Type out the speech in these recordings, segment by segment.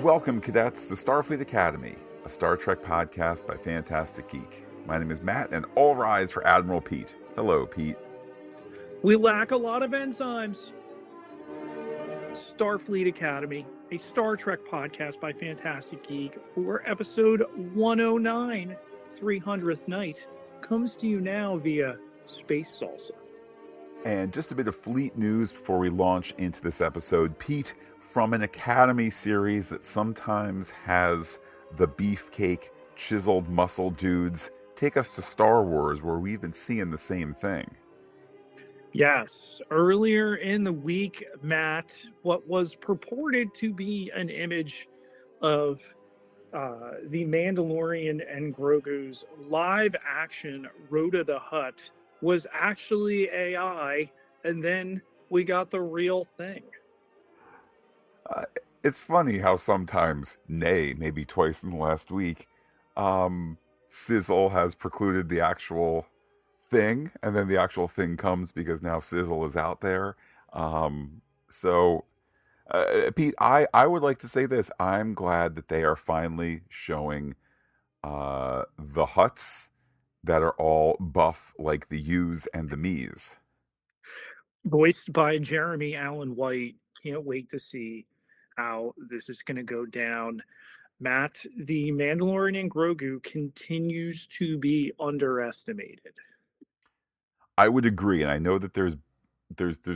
Welcome, cadets, to Starfleet Academy, a Star Trek podcast by Phantastic Geek. My name is Matt, and all rise for Admiral Pete. Hello, Pete. We lack a lot of enzymes. Starfleet Academy, a Star Trek podcast by Phantastic Geek for episode 109, 300th Night, comes to you now via Space Salsa. And just a bit of fleet news before we launch into this episode. Pete, from an Academy series that sometimes has the beefcake, chiseled muscle dudes, take us to Star Wars, where we've been seeing the same thing. Yes, earlier in the week, Matt, what was purported to be an image of the Mandalorian and Grogu's live action Rhoda the Hutt was actually AI, and then we got the real thing. It's funny how sometimes, nay, maybe twice in the last week, Sizzle has precluded the actual thing, and then the actual thing comes because now Sizzle is out there. Pete, I would like to say this. I'm glad that they are finally showing the Hutts that are all buff like the Yous and the Me's. Voiced by Jeremy Allen White. Can't wait to see how this is going to go down. Matt, the Mandalorian and Grogu continues to be underestimated. I would agree, and I know that there's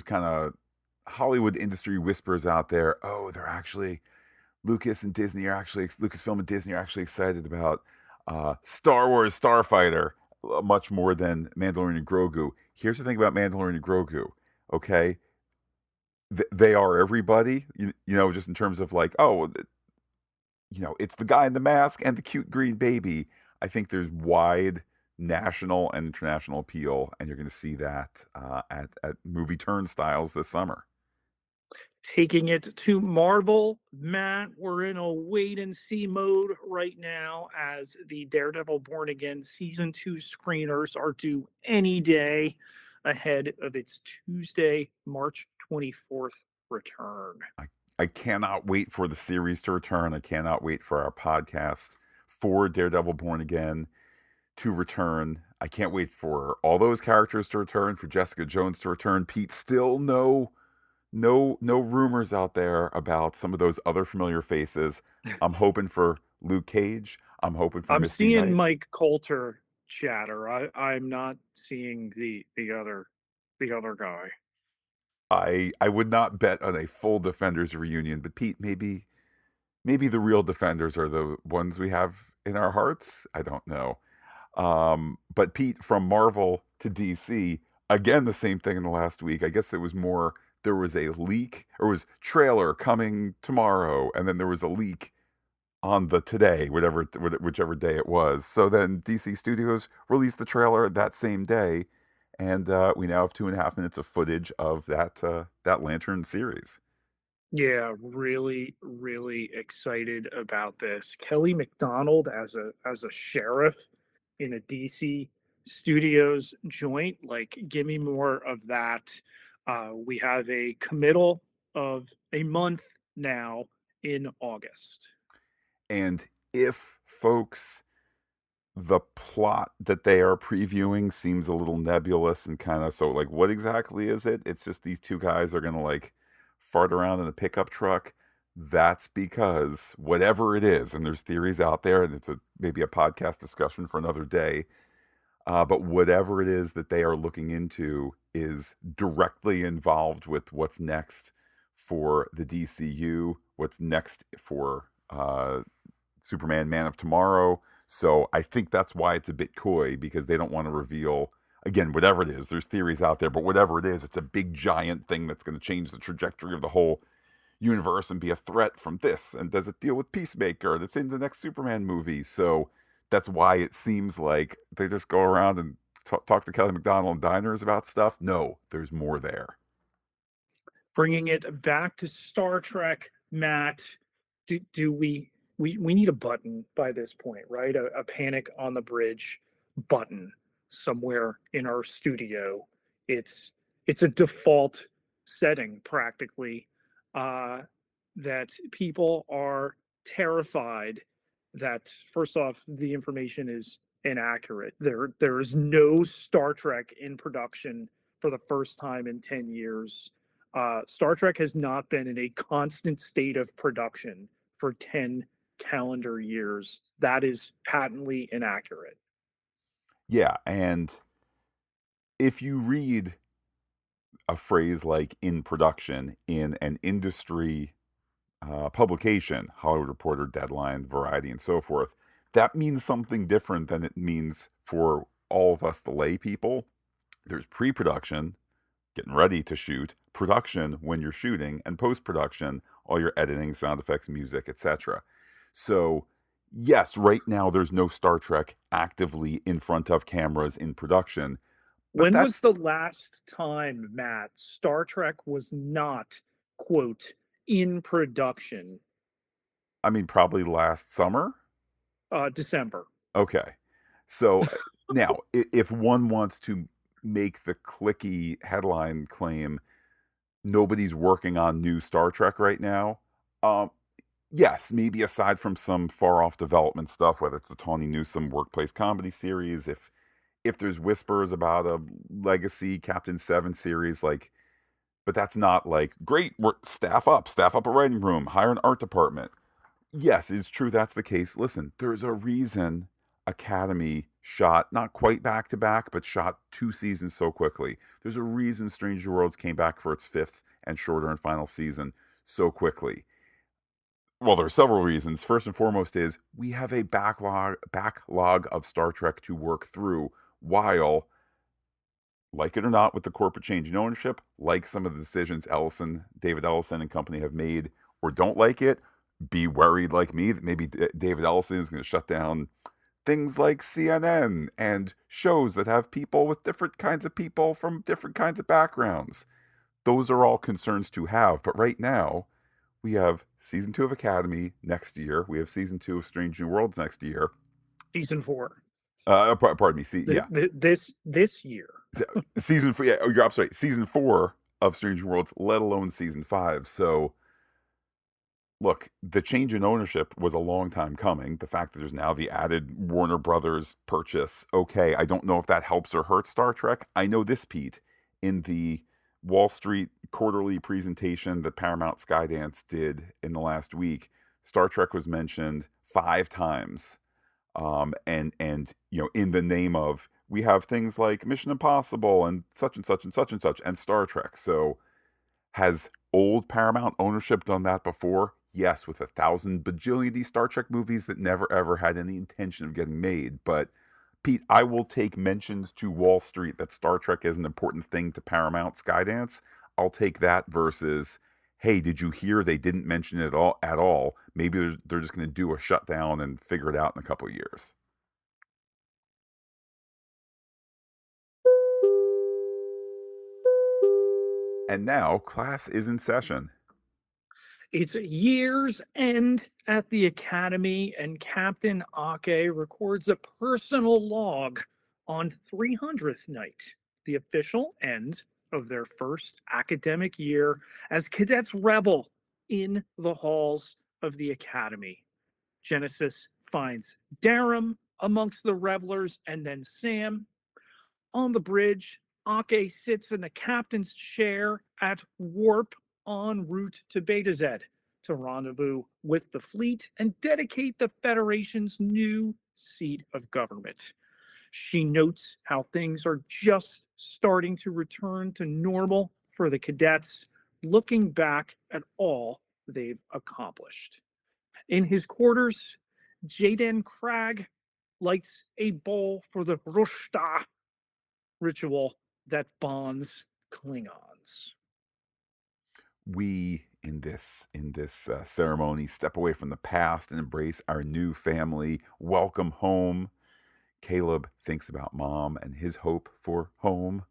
kind of Hollywood industry whispers out there. Oh, they're actually Lucasfilm and Disney are actually excited about Star Wars Starfighter much more than Mandalorian and Grogu. Here's the thing about Mandalorian and Grogu, okay? They are everybody, you know, just in terms of like, oh, you know, it's the guy in the mask and the cute green baby. I think there's wide national and international appeal, and you're going to see that at movie turnstiles this summer. Taking it to Marvel, Matt, we're in a wait and see mode right now as the Daredevil Born Again Season 2 screeners are due any day ahead of its Tuesday, March 24th return. I cannot wait for the series to return. I cannot wait for our podcast for Daredevil Born Again to return. I can't wait for all those characters to return, for Jessica Jones to return. Pete, still no rumors out there about some of those other familiar faces. I'm hoping for Luke Cage. I'm hoping for I'm Misty seeing Knight. Mike Coulter chatter. I'm not seeing the other guy. I would not bet on a full Defenders reunion, but Pete, maybe the real Defenders are the ones we have in our hearts. I don't know. But Pete, from Marvel to DC, again, the same thing in the last week. I guess it was more, there was a leak, or was trailer coming tomorrow, and then there was a leak on the today, whichever day it was. So then DC Studios released the trailer that same day, and we now have 2.5 minutes of footage of that Lantern series. Yeah, really, really excited about this. Kelly MacDonald as a sheriff in a DC Studios joint. Like, give me more of that. We have a committal of a month now in August. And if folks, the plot that they are previewing seems a little nebulous and kind of, so like, what exactly is it? It's just these two guys are going to like fart around in a pickup truck. That's because whatever it is, and there's theories out there, and it's maybe a podcast discussion for another day. But whatever it is that they are looking into is directly involved with what's next for the DCU, what's next for Superman, Man of Tomorrow. So I think that's why it's a bit coy, because they don't want to reveal, again, whatever it is. There's theories out there, but whatever it is, it's a big giant thing that's going to change the trajectory of the whole universe and be a threat from this. And does it deal with Peacemaker that's in the next Superman movie? So that's why it seems like they just go around and talk to Kelly MacDonald in diners about stuff. No, there's more there. Bringing it back to Star Trek, Matt, do we need a button by this point, right? A panic on the bridge button somewhere in our studio. It's a default setting practically that people are terrified that, first off, the information is inaccurate. There is no Star Trek in production for the first time in 10 years. Star Trek has not been in a constant state of production for 10 calendar years. That is patently inaccurate. Yeah, and if you read a phrase like in production in an industry publication, Hollywood Reporter, Deadline, Variety, and so forth, that means something different than it means for all of us, the lay people. There's pre production, getting ready to shoot, production when you're shooting, and post production, all your editing, sound effects, music, etc. So, yes, right now there's no Star Trek actively in front of cameras in production, but When was that's, the last time, Matt, Star Trek was not, quote, in production? I mean, probably last summer. December. Okay. So now, if one wants to make the clicky headline claim, nobody's working on new Star Trek right now, um, yes, maybe aside from some far off development stuff, whether it's the Tawny Newsome workplace comedy series, if there's whispers about a legacy Captain Seven series, like, but that's not like great. Work, staff up a writing room, hire an art department. Yes, it's true. That's the case. Listen, there's a reason Academy shot not quite back to back, but shot 2 seasons so quickly. There's a reason Stranger Worlds came back for its fifth and shorter and final season so quickly. Well, there are several reasons. First and foremost is we have a backlog of Star Trek to work through while, like it or not, with the corporate change in ownership, like some of the decisions David Ellison and company have made, or don't like it, be worried like me that maybe David Ellison is going to shut down things like CNN and shows that have people with different kinds of people from different kinds of backgrounds. Those are all concerns to have. But right now, we have season 2 of Academy next year. We have season 2 of Strange New Worlds next year. Season 4. Pardon me. See, yeah, This year. season 4. Yeah, you're absolutely right. Season 4 of Strange New Worlds, let alone season 5. So look, the change in ownership was a long time coming. The fact that there's now the added Warner Brothers purchase, okay, I don't know if that helps or hurts Star Trek. I know this, Pete, in the Wall Street quarterly presentation that Paramount Skydance did in the last week, Star Trek was mentioned 5 times. And in the name of we have things like Mission Impossible and such and such and such and such and Star Trek. So has old Paramount ownership done that before? Yes, with 1,000 bajillion of these Star Trek movies that never ever had any intention of getting made. But Pete, I will take mentions to Wall Street that Star Trek is an important thing to Paramount Skydance. I'll take that versus, hey, did you hear they didn't mention it at all? Maybe they're just going to do a shutdown and figure it out in a couple of years. And now class is in session. It's year's end at the Academy, and Captain Ake records a personal log on 300th night, the official end of their first academic year as cadets revel in the halls of the Academy. Genesis finds Darum amongst the revelers, and then Sam. On the bridge, Ake sits in the captain's chair at warp en route to Beta Z to rendezvous with the fleet and dedicate the Federation's new seat of government. She notes how things are just starting to return to normal for the cadets, looking back at all they've accomplished. In his quarters, Jaden Cragg lights a bowl for the Rushta ritual that bonds Klingons. We in this ceremony step away from the past and embrace our new family. Welcome home. Caleb thinks about mom and his hope for home.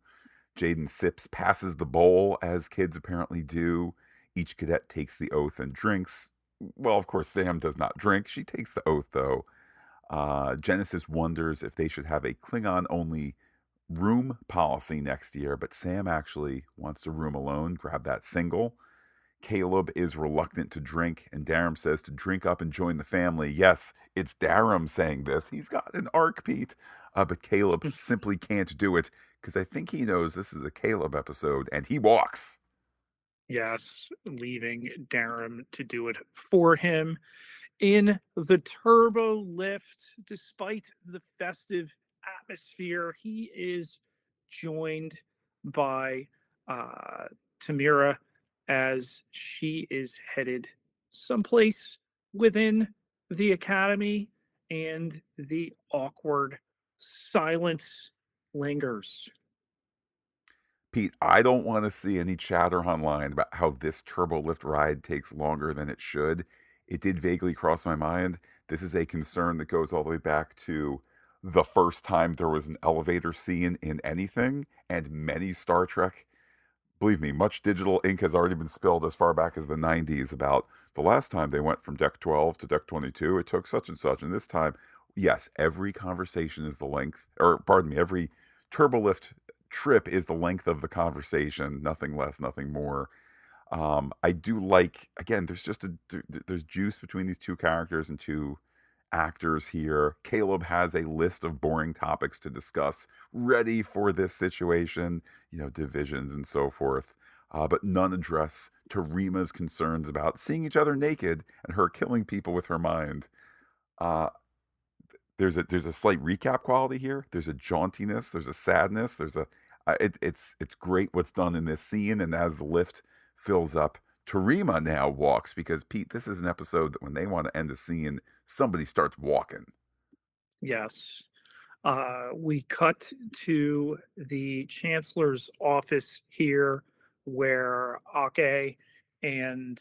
Jaden sips, passes the bowl, as kids apparently do. Each cadet takes the oath and drinks. Well, of course, Sam does not drink. She takes the oath, though. Genesis wonders if they should have a Klingon only room policy next year, but Sam actually wants to room alone, grab that single. Caleb is reluctant to drink, and Darum says to drink up and join the family. Yes, it's Darum saying this. He's got an arc, Pete, but Caleb simply can't do it because I think he knows this is a Caleb episode, and he walks. Yes, leaving Darum to do it for him. In the turbo lift, despite the festive atmosphere, he is joined by uh, Tamira as she is headed someplace within the academy, and the awkward silence lingers. Pete, I don't want to see any chatter online about how this turbo lift ride takes longer than it should. It did vaguely cross my mind. This is a concern that goes all the way back to the first time there was an elevator scene in anything, and many Star Trek. Believe me, much digital ink has already been spilled as far back as the 90s about the last time they went from deck 12 to deck 22. It took such and such. And this time, yes, every conversation is the length, or pardon me, every turbolift trip is the length of the conversation, nothing less, nothing more. I do like, again, there's just there's juice between these two characters and two actors here. Caleb has a list of boring topics to discuss, ready for this situation, divisions and so forth. But none address Tarima's concerns about seeing each other naked and her killing people with her mind. Uh, there's a slight recap quality here. There's a jauntiness. There's a sadness. It's great what's done in this scene. And as the lift fills up, Tarima now walks because Pete, this is an episode that when they want to end a scene, somebody starts walking. Yes. We cut to the chancellor's office here where Ake and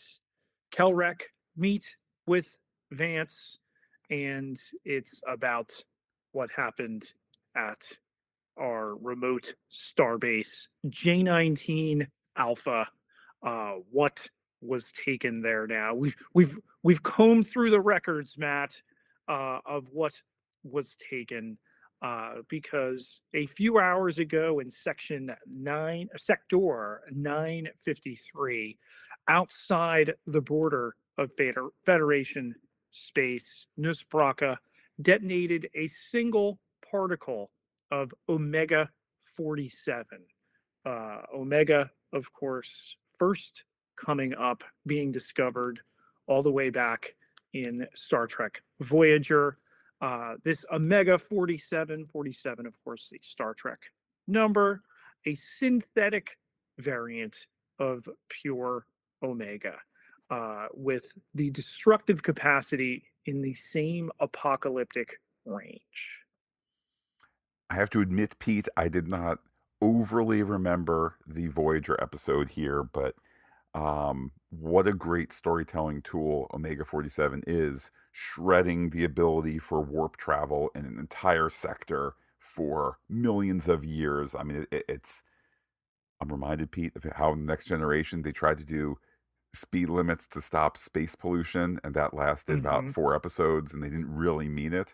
Kelrek meet with Vance, and it's about what happened at our remote starbase J19 Alpha. What was taken there now? We've combed through the records, Matt, of what was taken, because a few hours ago in sector 953, outside the border of Federation space, Nus Braka detonated a single particle of Omega 47. Omega, of course, first coming up, being discovered all the way back in Star Trek Voyager. This Omega 47, 47, of course, the Star Trek number, a synthetic variant of pure Omega, with the destructive capacity in the same apocalyptic range. I have to admit, Pete, I did not overly remember the Voyager episode here, but what a great storytelling tool Omega 47 is, shredding the ability for warp travel in an entire sector for millions of years. I mean, I'm reminded, Pete, of how in the Next Generation they tried to do speed limits to stop space pollution, and that lasted about Hmm. 4 episodes, and they didn't really mean it.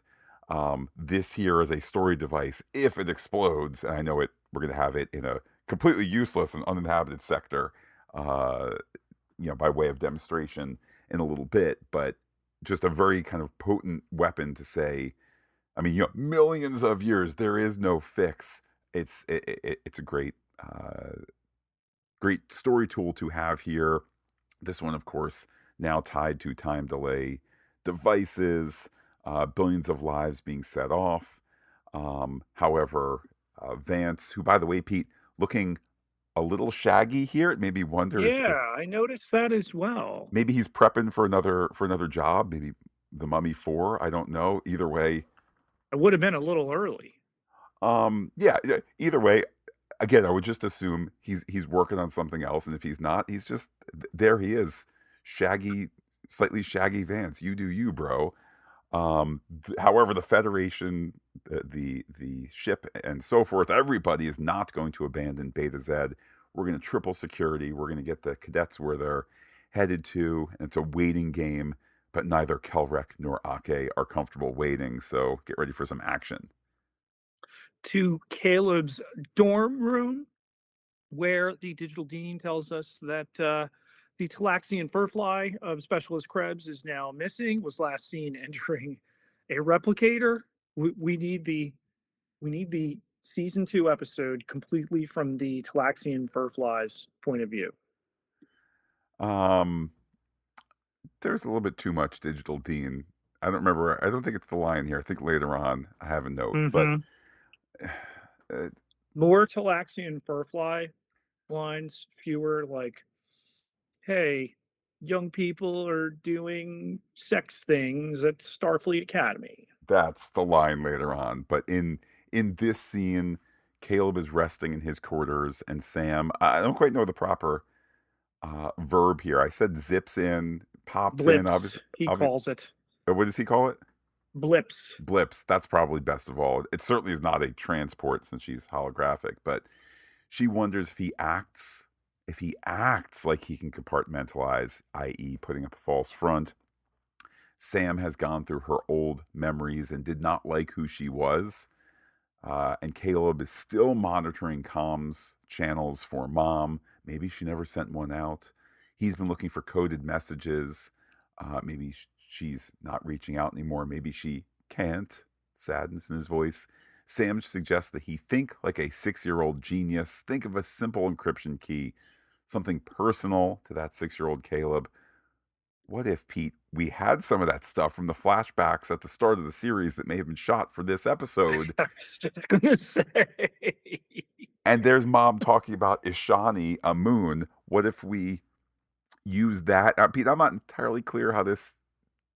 This here is a story device. If it explodes, and I know we're going to have it in a completely useless and uninhabited sector, uh, by way of demonstration in a little bit, but just a very kind of potent weapon to say, I mean, millions of years, there is no fix. It's a great story tool to have here. This one, of course, now tied to time delay devices, billions of lives being set off. However, Vance, who, by the way, Pete, looking a little shaggy here, it made me wonder Yeah, I noticed that as well. maybe he's prepping for another job, maybe the Mummy 4. I don't know. Either way, I would have been a little early. yeah, yeah. Either way, again, I would just assume he's working on something else, and if he's not, he's just there. He is shaggy, slightly shaggy Vance. You do you, bro. However, the Federation, the ship, and so forth, everybody is not going to abandon Beta Z. We're going to triple security. We're going to get the cadets where they're headed to, and it's a waiting game. But neither Kelrek nor Ake are comfortable waiting, so get ready for some action. To Caleb's dorm room, where the digital dean tells us that The Talaxian furfly of Specialist Krebs is now missing. Was last seen entering a replicator. We need the season 2 episode completely from the Talaxian furfly's point of view. Um, there's a little bit too much Digital Dean. I don't remember. I don't think it's the line here. I think later on I have a note, but Hmm. uh, More Talaxian furfly lines, fewer like, "Hey, young people are doing sex things at Starfleet Academy." that's the line later on. But in this scene, Caleb is resting in his quarters, and Sam. I don't quite know the proper verb here. I said zips in, pops in. Blips, he calls it. What does he call it? Blips. Blips. That's probably best of all. It certainly is not a transport since she's holographic, but she wonders if he acts like he can compartmentalize, i.e., putting up a false front. Sam has gone through her old memories and did not like who she was. And Caleb is still monitoring comms channels for mom. Maybe she never sent one out. He's been looking for coded messages. Maybe she's not reaching out anymore. Maybe she can't. Sadness in his voice. Sam suggests that he think like a 6-year-old genius. Think of a simple encryption key, something personal to that 6-year-old Caleb. What if, Pete, we had some of that stuff from the flashbacks at the start of the series that may have been shot for this episode? I was just gonna say. And there's mom talking about Ishani, a moon. What if we use that? Pete, I'm not entirely clear how this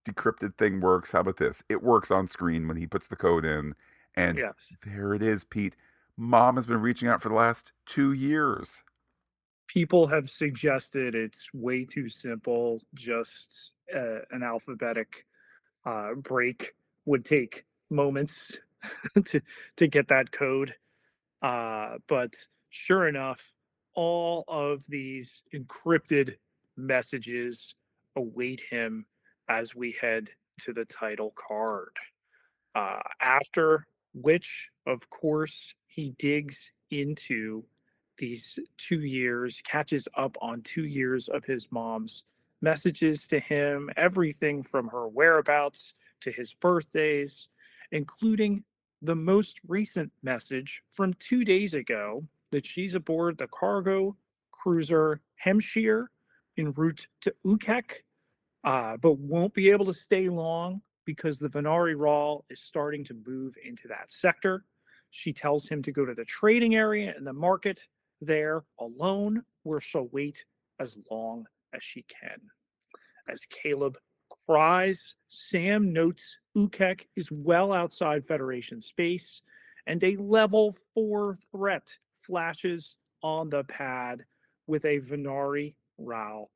decrypted thing works. How about this? It works on screen when he puts the code in. And Yes. there it is, Pete. Mom has been reaching out for the last 2 years. People have suggested it's way too simple. Just an alphabetic break would take moments to to get that code. But sure enough, all of these encrypted messages await him as we head to the title card. After which, of course, he digs into these 2 years, catches up on 2 years of his mom's messages to him, everything from her whereabouts to his birthdays, including the most recent message from 2 days ago that she's aboard the cargo cruiser Hemshire en route to Ukek, but won't be able to stay long because the Venari Rawl is starting to move into that sector. She tells him to go to the trading area and the market there alone, where she'll wait as long as she can. As Caleb cries, Sam notes Ukek is well outside Federation space, and a level 4 threat flashes on the pad with a Venari Rawl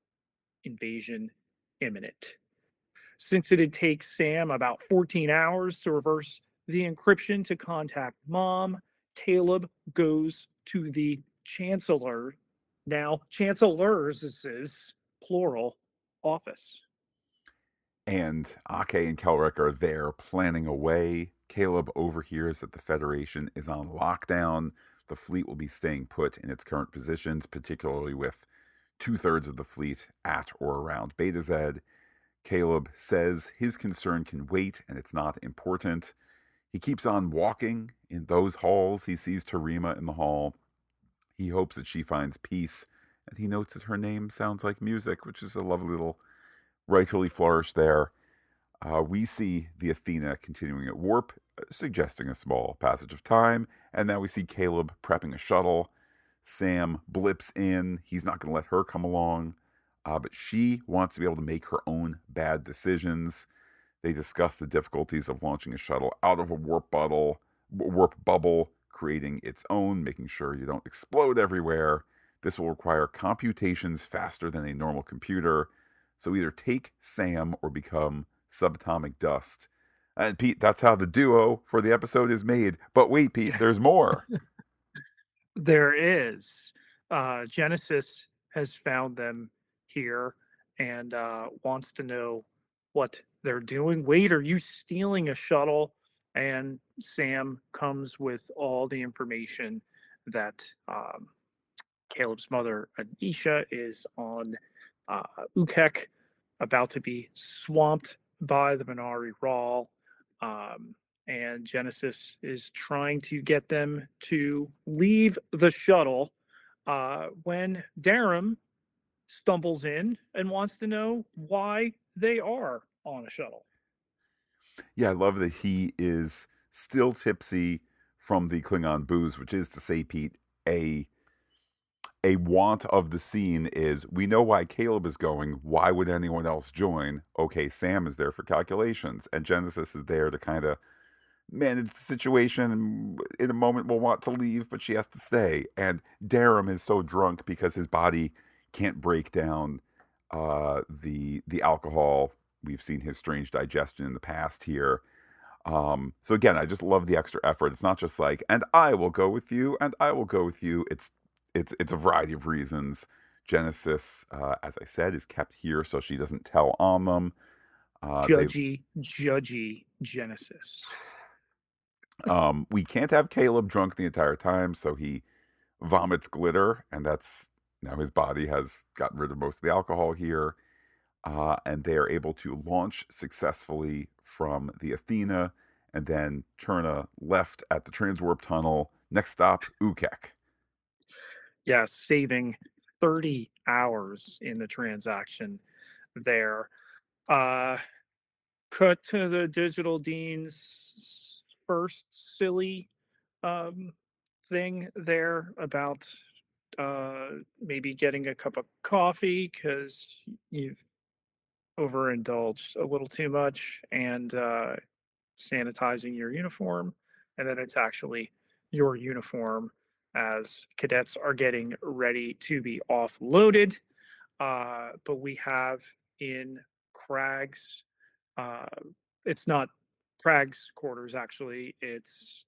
invasion imminent. Since it'd take Sam about 14 hours to reverse the encryption to contact mom, Caleb goes to the Chancellor, now Chancellor's plural, office. And Ake and Kelrick are there planning a way. Caleb overhears that the Federation is on lockdown. The fleet will be staying put in its current positions, particularly with 2/3 of the fleet at or around Beta Z. Caleb says his concern can wait and it's not important. He keeps on walking in those halls. He sees Tarima in the hall. He hopes that she finds peace, and he notes that her name sounds like music, which is a lovely little rightfully flourish there. We see the Athena continuing at warp, suggesting a small passage of time, and now we see Caleb prepping a shuttle. Sam blips in. He's not going to let her come along, but she wants to be able to make her own bad decisions. They discuss the difficulties of launching a shuttle out of a warp bubble, creating its own, making sure you don't explode everywhere. This will require computations faster than a normal computer. So either take Sam or become subatomic dust. And Pete, that's how the duo for the episode is made. But wait, Pete, there's more. There is. Genesis has found them here and wants to know what they're doing. Wait, are you stealing a shuttle? And Sam comes with all the information that Caleb's mother, Anisha, is on uh, Ukek about to be swamped by the Minari Rawl. Um, and Genesis is trying to get them to leave the shuttle when Darum stumbles in and wants to know why they are on a shuttle. Yeah, I love that he is still tipsy from the Klingon booze, which is to say, Pete, a a want of the scene is we know why Caleb is going. Why would anyone else join? Okay, Sam is there for calculations, and Genesis is there to kind of manage the situation. And in a moment, will want to leave, but she has to stay. And Darum is so drunk because his body can't break down the alcohol. We've seen his strange digestion in the past here. So again, I just love the extra effort. It's not just like, and I will go with you, and I will go with you. It's a variety of reasons. Genesis, as I said, is kept here so she doesn't tell on them. They Judgy Genesis. we can't have Caleb drunk the entire time, so he vomits glitter, and that's now his body has gotten rid of most of the alcohol here. And they are able to launch successfully from the Athena and then turn a left at the transwarp tunnel. Next stop, Ukek. Yeah, saving 30 hours in the transaction there. Uh, cut to the digital dean's first silly um, thing there about maybe getting a cup of coffee because you've overindulged a little too much and sanitizing your uniform. And then it's actually your uniform as cadets are getting ready to be offloaded. But we have in Craig's, uh, it's not Craig's quarters actually. It's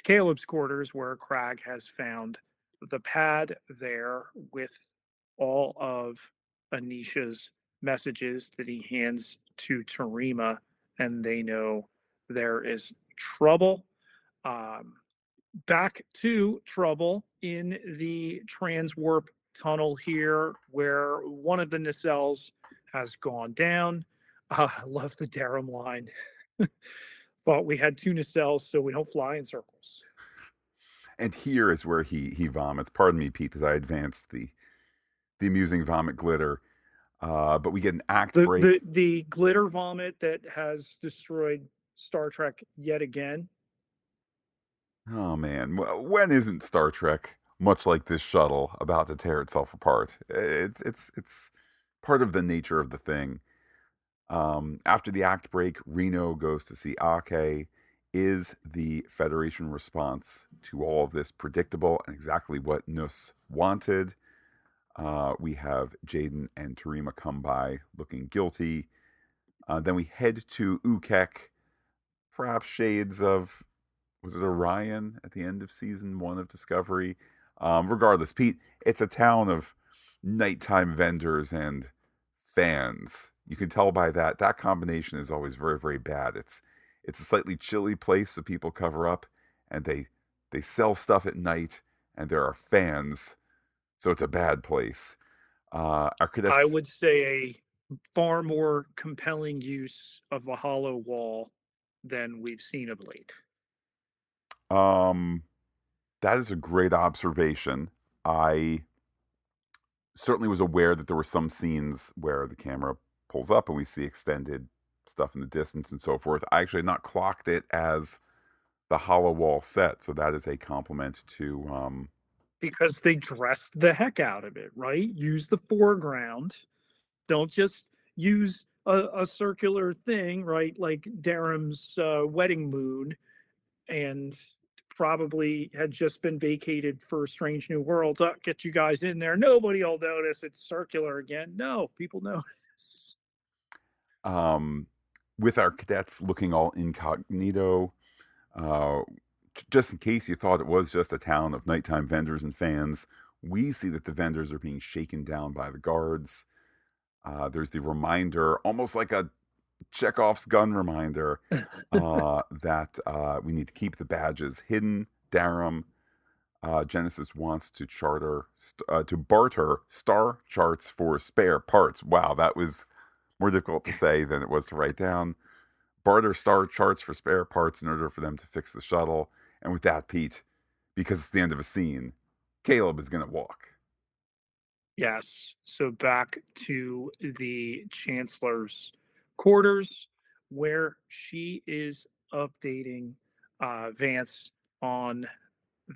Caleb's quarters where Crag has found the pad there with all of Anisha's messages that he hands to Tarima, and they know there is trouble. Um, Back to trouble in the transwarp tunnel here, where one of the nacelles has gone down. I love the Darum line. But we had two nacelles, so we don't fly in circles. And here is where he vomits. Pardon me, Pete, that I advanced the amusing vomit glitter. But we get an act break. The glitter vomit that has destroyed Star Trek yet again. Oh man, when isn't Star Trek much like this shuttle about to tear itself apart? It's part of the nature of the thing. After the act break, Reno goes to see Ake. Is the Federation response to all of this predictable and exactly what Nus wanted? We have Jaden and Tarima come by looking guilty. Then we head to Ukek, perhaps shades of, was it Orion at the end of season one of Discovery? Regardless, Pete, it's a town of nighttime vendors and fans. You can tell by that. That combination is always very, very bad. It's a slightly chilly place, so people cover up, and they sell stuff at night, and there are fans, so it's a bad place. Our I cadets, would say a far more compelling use of the hollow wall than we've seen of late. um, that is a great observation. I certainly was aware that there were some scenes where the camera pulls up and we see extended stuff in the distance and so forth. I actually had not clocked it as the hollow wall set, so that is a compliment to Because they dressed the heck out of it, right? Use the foreground. Don't just use a circular thing, right? Like Darum's wedding moon, and probably had just been vacated for Strange New World. Get you guys in there. Nobody will notice it's circular again. No, people notice. um with our cadets looking all incognito, uh just in case you thought it was just a town of nighttime vendors and fans. We see that the vendors are being shaken down by the guards. There's the reminder, almost like a Chekhov's gun reminder, that we need to keep the badges hidden. Darum Genesis wants to to barter star charts for spare parts. Wow, that was more difficult to say than it was to write down. Barter star charts for spare parts in order for them to fix the shuttle. And with that, Pete, because it's the end of a scene, Caleb is going to walk. Yes. So back to the chancellor's quarters, where she is updating Vance on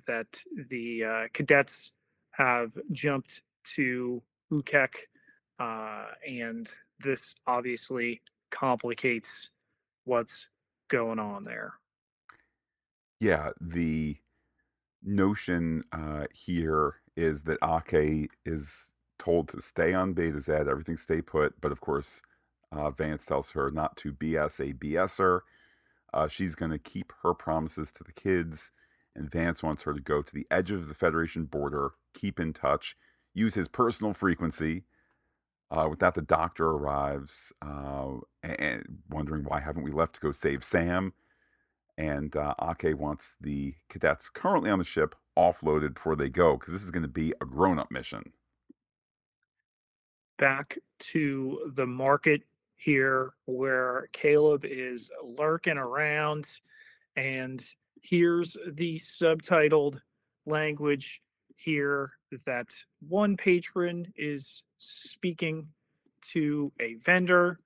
that the cadets have jumped to Ukek, and this obviously complicates what's going on there. Yeah, the notion here is that Ake is told to stay on Beta Z, everything stay put. But of course, Vance tells her not to BS a BSer. She's going to keep her promises to the kids, and Vance wants her to go to the edge of the Federation border, keep in touch, use his personal frequency. With that, the doctor arrives, and wondering why haven't we left to go save Sam. And Ake wants the cadets currently on the ship offloaded before they go, because this is going to be a grown-up mission. Back to the market here, where Caleb is lurking around. And here's the subtitled language here that one patron is speaking to a vendor,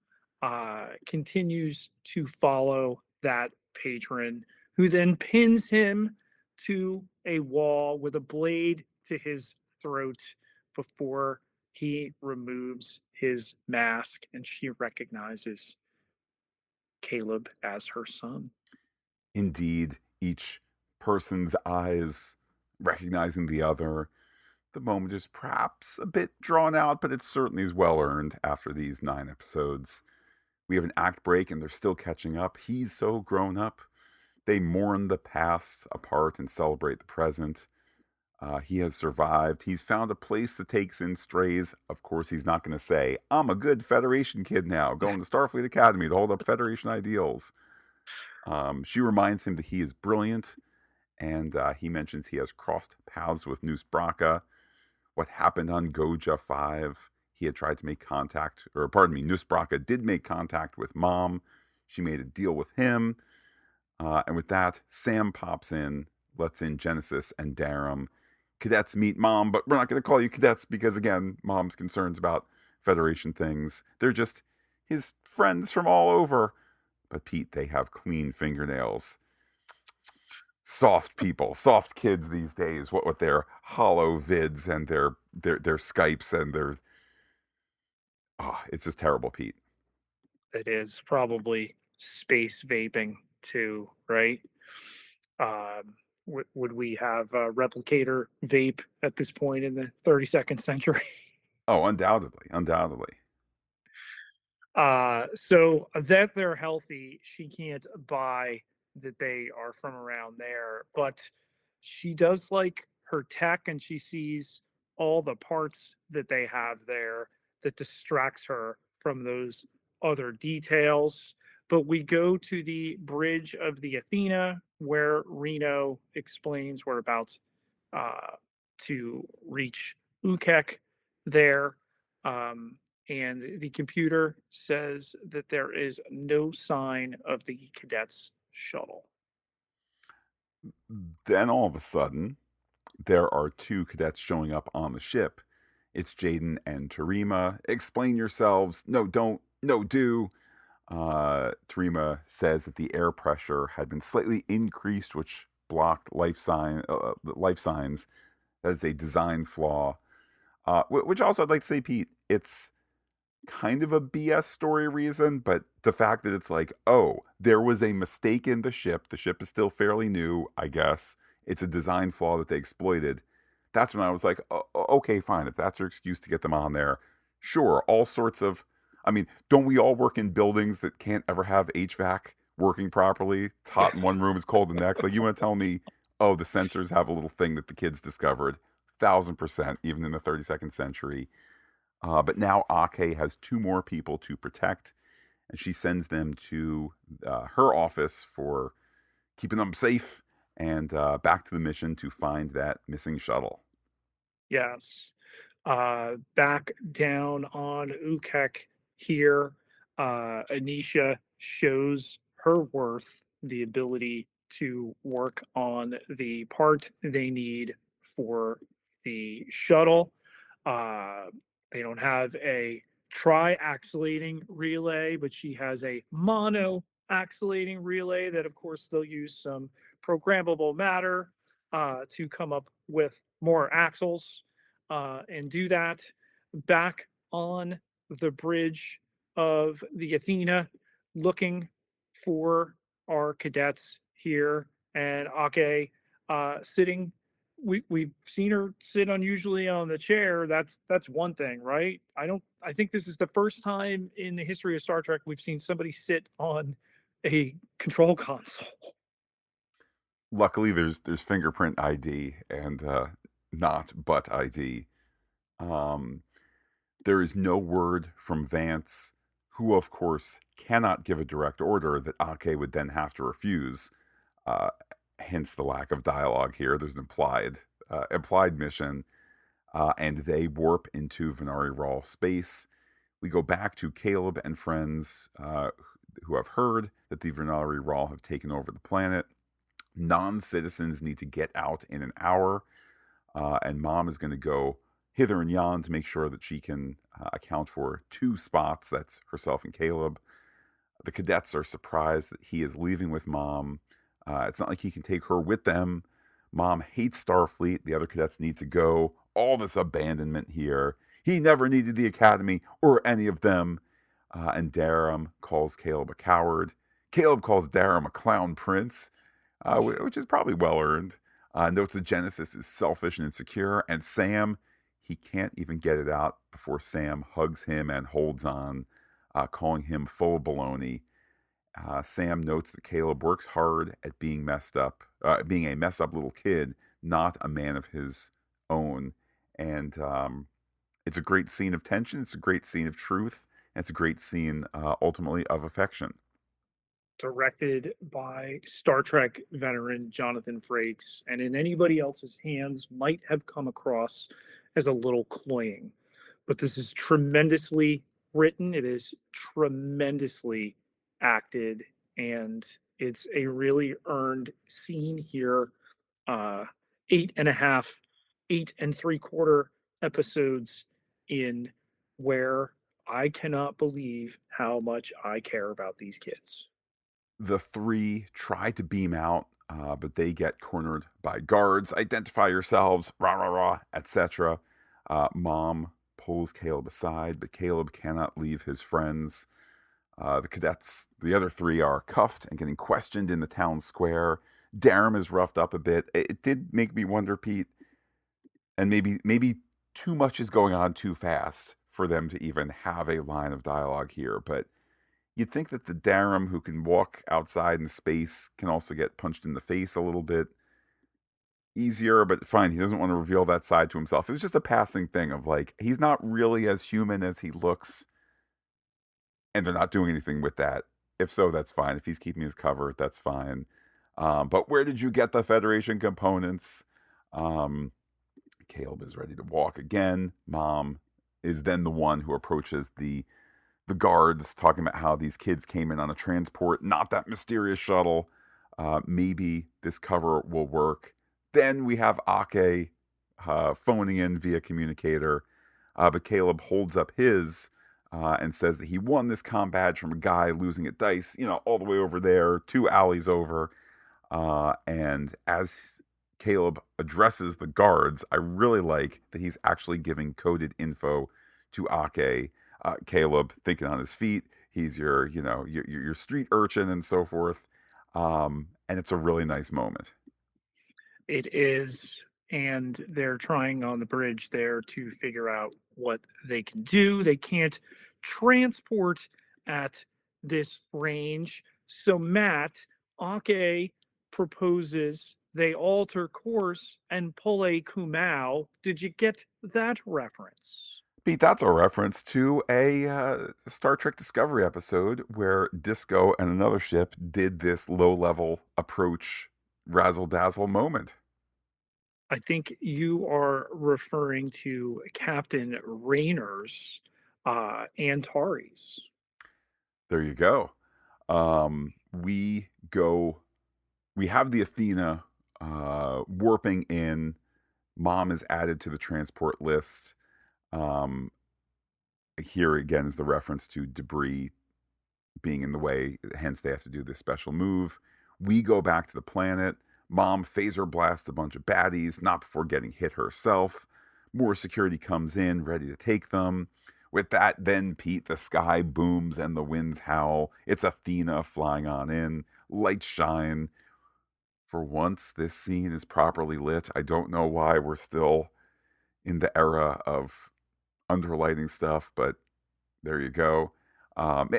continues to follow that patron, who then pins him to a wall with a blade to his throat before he removes his mask, and she recognizes Caleb as her son. Indeed, each person's eyes recognizing the other. The moment is perhaps a bit drawn out, but it certainly is well earned after these 9 episodes. We have an act break and they're still catching up. He's so grown up. They mourn the past apart and celebrate the present. He has survived. He's found a place that takes in strays. Of course, he's not going to say, I'm a good Federation kid now, going to Starfleet Academy to hold up Federation ideals. She reminds him that he is brilliant, and he mentions he has crossed paths with Nus Braka. What happened on Goja 5? He had tried to make contact, or pardon me, Nus Braka did make contact with Mom. She made a deal with him. And with that, Sam pops in, lets in Genesis and Darum. Cadets meet Mom, but we're not going to call you cadets because, again, Mom's concerns about Federation things. They're just his friends from all over. But Pete, they have clean fingernails. Soft people, soft kids these days. What with their hollow vids and their Skypes and their it's just terrible, Pete. It is probably space vaping too, right? Would we have a replicator vape at this point in the 32nd century? Oh, undoubtedly, undoubtedly. So that they're healthy, she can't buy that they are from around there, but she does like her tech, and she sees all the parts that they have there that distracts her from those other details. But we go to the bridge of the Athena, where Reno explains we're about uh, to reach Ukek there. Um, and the computer says that there is no sign of the cadets shuttle. Then all of a sudden, there are two cadets showing up on the ship. It's Jaden and Tarima. Explain yourselves. No, don't. No, do. Tarima says that the air pressure had been slightly increased, which blocked life signs. That is a design flaw. Which also I'd like to say, Pete, it's kind of a BS story reason, but the fact that it's like, oh, there was a mistake in the ship. The ship is still fairly new, I guess. It's a design flaw that they exploited. That's when I was like, okay, fine. If that's your excuse to get them on there, sure. All sorts of, I mean, don't we all work in buildings that can't ever have HVAC working properly? It's hot in one room, it's cold in the next. Like, you want to tell me, oh, the sensors have a little thing that the kids discovered? 1,000%, even in the 32nd century. But now Ake has two more people to protect, and she sends them to her office for keeping them safe. and back to the mission to find that missing shuttle. Yes. Back down on Ukek here, Anisha shows her worth, the ability to work on the part they need for the shuttle. Uh, they don't have a tri-axulating relay, but she has a mono-axulating relay that, of course, they'll use some programmable matter to come up with more axles and do that back on the bridge of the Athena, looking for our cadets here. And Ake sitting. We've seen her sit unusually on the chair. That's one thing, right? I don't. I think this is the first time in the history of Star Trek we've seen somebody sit on a control console. Luckily, there's fingerprint ID and not butt ID. Um, there is no word from Vance, who of course cannot give a direct order that Ake would then have to refuse. Uh, Hence the lack of dialogue here. There's an implied mission, and they warp into Venari Raw space. We go back to Caleb and friends who have heard that the Venari Raw have taken over the planet. Non-citizens need to get out in an hour, and Mom is going to go hither and yon to make sure that she can account for two spots. That's herself and Caleb. The cadets are surprised that he is leaving with Mom. It's not like he can take her with them. Mom hates Starfleet. The other cadets need to go. All this abandonment here. He never needed the Academy or any of them. And Darum calls Caleb a coward. Caleb calls Darum a clown prince, which is probably well earned. Notes that Genesis is selfish and insecure. And Sam, he can't even get it out before Sam hugs him and holds on, calling him full of baloney. Sam notes that Caleb works hard at being a mess up little kid, not a man of his own. And it's a great scene of tension. It's a great scene of truth. And it's a great scene, ultimately, of affection. Directed by Star Trek veteran Jonathan Frakes, and in anybody else's hands might have come across as a little cloying. But this is tremendously written, it is tremendously acted, and it's a really earned scene here. Uh, eight and a half, 8 3/4 episodes in, where I cannot believe how much I care about these kids. The three try to beam out, but they get cornered by guards. Identify yourselves, rah, rah, rah, etc. Mom pulls Caleb aside, but Caleb cannot leave his friends. The cadets, the other three, are cuffed and getting questioned in the town square. Darum is roughed up a bit. It did make me wonder, Pete, and maybe too much is going on too fast for them to even have a line of dialogue here. But you'd think that the Darum who can walk outside in space can also get punched in the face a little bit easier, but fine, he doesn't want to reveal that side to himself. It was just a passing thing of like, he's not really as human as he looks, and they're not doing anything with that. If so, that's fine. If he's keeping his cover, that's fine. But where did you get the Federation components? Um, Caleb is ready to walk again. Mom is then the one who approaches the guards, talking about how these kids came in on a transport, not that mysterious shuttle. Maybe this cover will work. Then we have Ake phoning in via communicator, but Caleb holds up his and says that he won this comm badge from a guy losing at dice, all the way over there, 2 alleys over. And as Caleb addresses the guards, I really like that he's actually giving coded info to Ake. Caleb thinking on his feet. He's your street urchin and so forth. And it's a really nice moment. It is, and they're trying on the bridge there to figure out what they can do. They can't transport at this range. So Matt, Ake proposes they alter course and pull a Kumau. Did you get that reference? Pete, that's a reference to a Star Trek Discovery episode where Disco and another ship did this low level approach razzle dazzle moment. I think you are referring to Captain Raynor's Antares. There you go. We go. We have the Athena warping in. Mom is added to the transport list. Um, Here again is the reference to debris being in the way, hence they have to do this special move. We go back to the planet. Mom phaser blasts a bunch of baddies, not before getting hit herself. More security comes in, ready to take them. With that, then Pete, the sky booms and the winds howl. It's Athena flying on in. Lights shine. For once, this scene is properly lit. I don't know why we're still in the era of underlighting stuff, but there you go.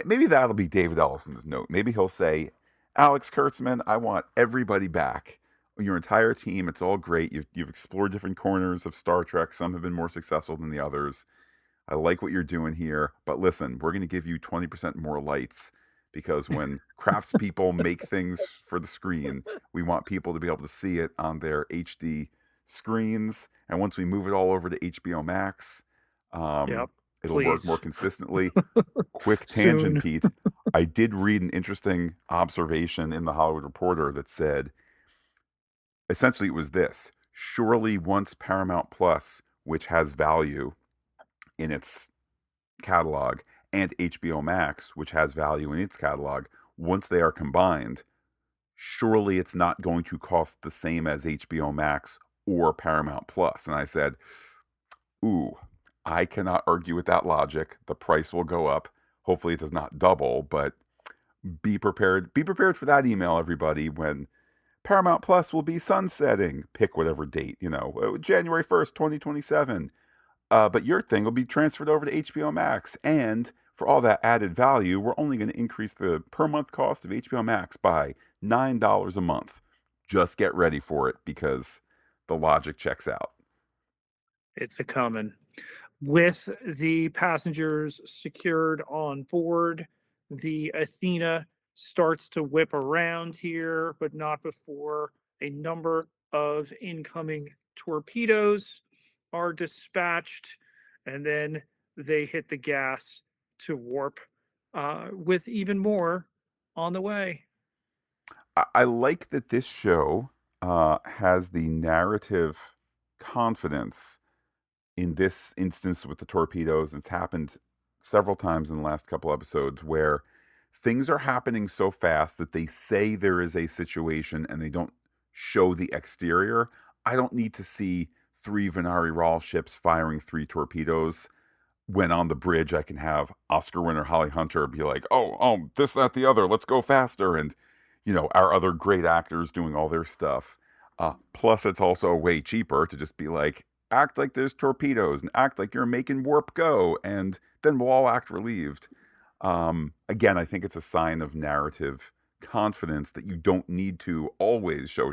Maybe that'll be David Ellison's note. Maybe he'll say, Alex Kurtzman, I want everybody back. Your entire team, it's all great. You've explored different corners of Star Trek. Some have been more successful than the others. I like what you're doing here, but listen, we're going to give you 20% more lights because when craftspeople make things for the screen, we want people to be able to see it on their HD screens. And once we move it all over to HBO Max, Yep, it'll work more please. consistently. Quick tangent, Soon. Pete. I did read an interesting observation in the Hollywood Reporter that said essentially it was this: surely once Paramount Plus, which has value in its catalog, and HBO Max, which has value in its catalog, once they are combined, surely it's not going to cost the same as HBO Max or Paramount Plus. And I said, ooh, I cannot argue with that logic. The price will go up. Hopefully it does not double, but be prepared. Be prepared for that email, everybody, when Paramount Plus will be sunsetting. Pick whatever date, January 1st, 2027. But your thing will be transferred over to HBO Max. And for all that added value, we're only going to increase the per month cost of HBO Max by $9 a month. Just get ready for it because the logic checks out. It's a coming. With the passengers secured on board, the Athena starts to whip around here, but not before a number of incoming torpedoes are dispatched, and then they hit the gas to warp, with even more on the way. I like that this show has the narrative confidence in this instance with the torpedoes. It's happened several times in the last couple episodes where things are happening so fast that they say there is a situation and they don't show the exterior. I don't need to see three Venari Rawl ships firing three torpedoes when on the bridge I can have Oscar winner Holly Hunter be like, oh, this, that, the other, let's go faster. And, our other great actors doing all their stuff. Plus, it's also way cheaper to just be like, act like there's torpedoes and act like you're making warp go, and then we'll all act relieved. Again, I think it's a sign of narrative confidence that you don't need to always show.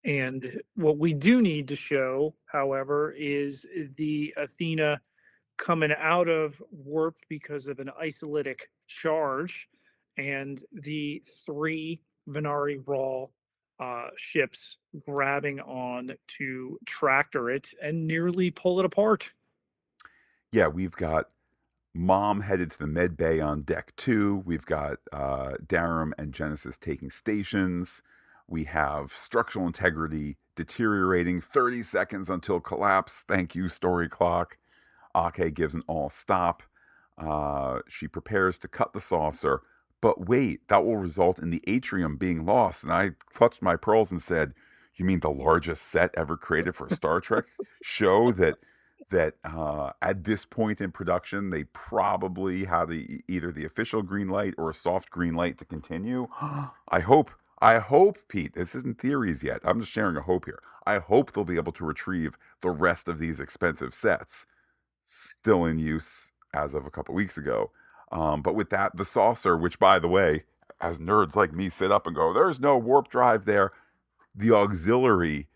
And what we do need to show, however, is the Athena coming out of warp because of an isolytic charge, and the three Venari Raw ships grabbing on to tractor it and nearly pull it apart. Yeah, we've got Mom headed to the med bay on deck two. We've got Darum and Genesis taking stations. We have structural integrity deteriorating 30 seconds until collapse. Thank you, story clock. Ake gives an all stop. She prepares to cut the saucer. But wait, that will result in the atrium being lost. And I clutched my pearls and said, you mean the largest set ever created for a Star Trek show that at this point in production they probably had either the official green light or a soft green light to continue. I hope, Pete, this isn't theories yet. I'm just sharing a hope here. I hope they'll be able to retrieve the rest of these expensive sets still in use as of a couple weeks ago. But with that, the saucer, which by the way, as nerds like me sit up and go, there's no warp drive there. The auxiliary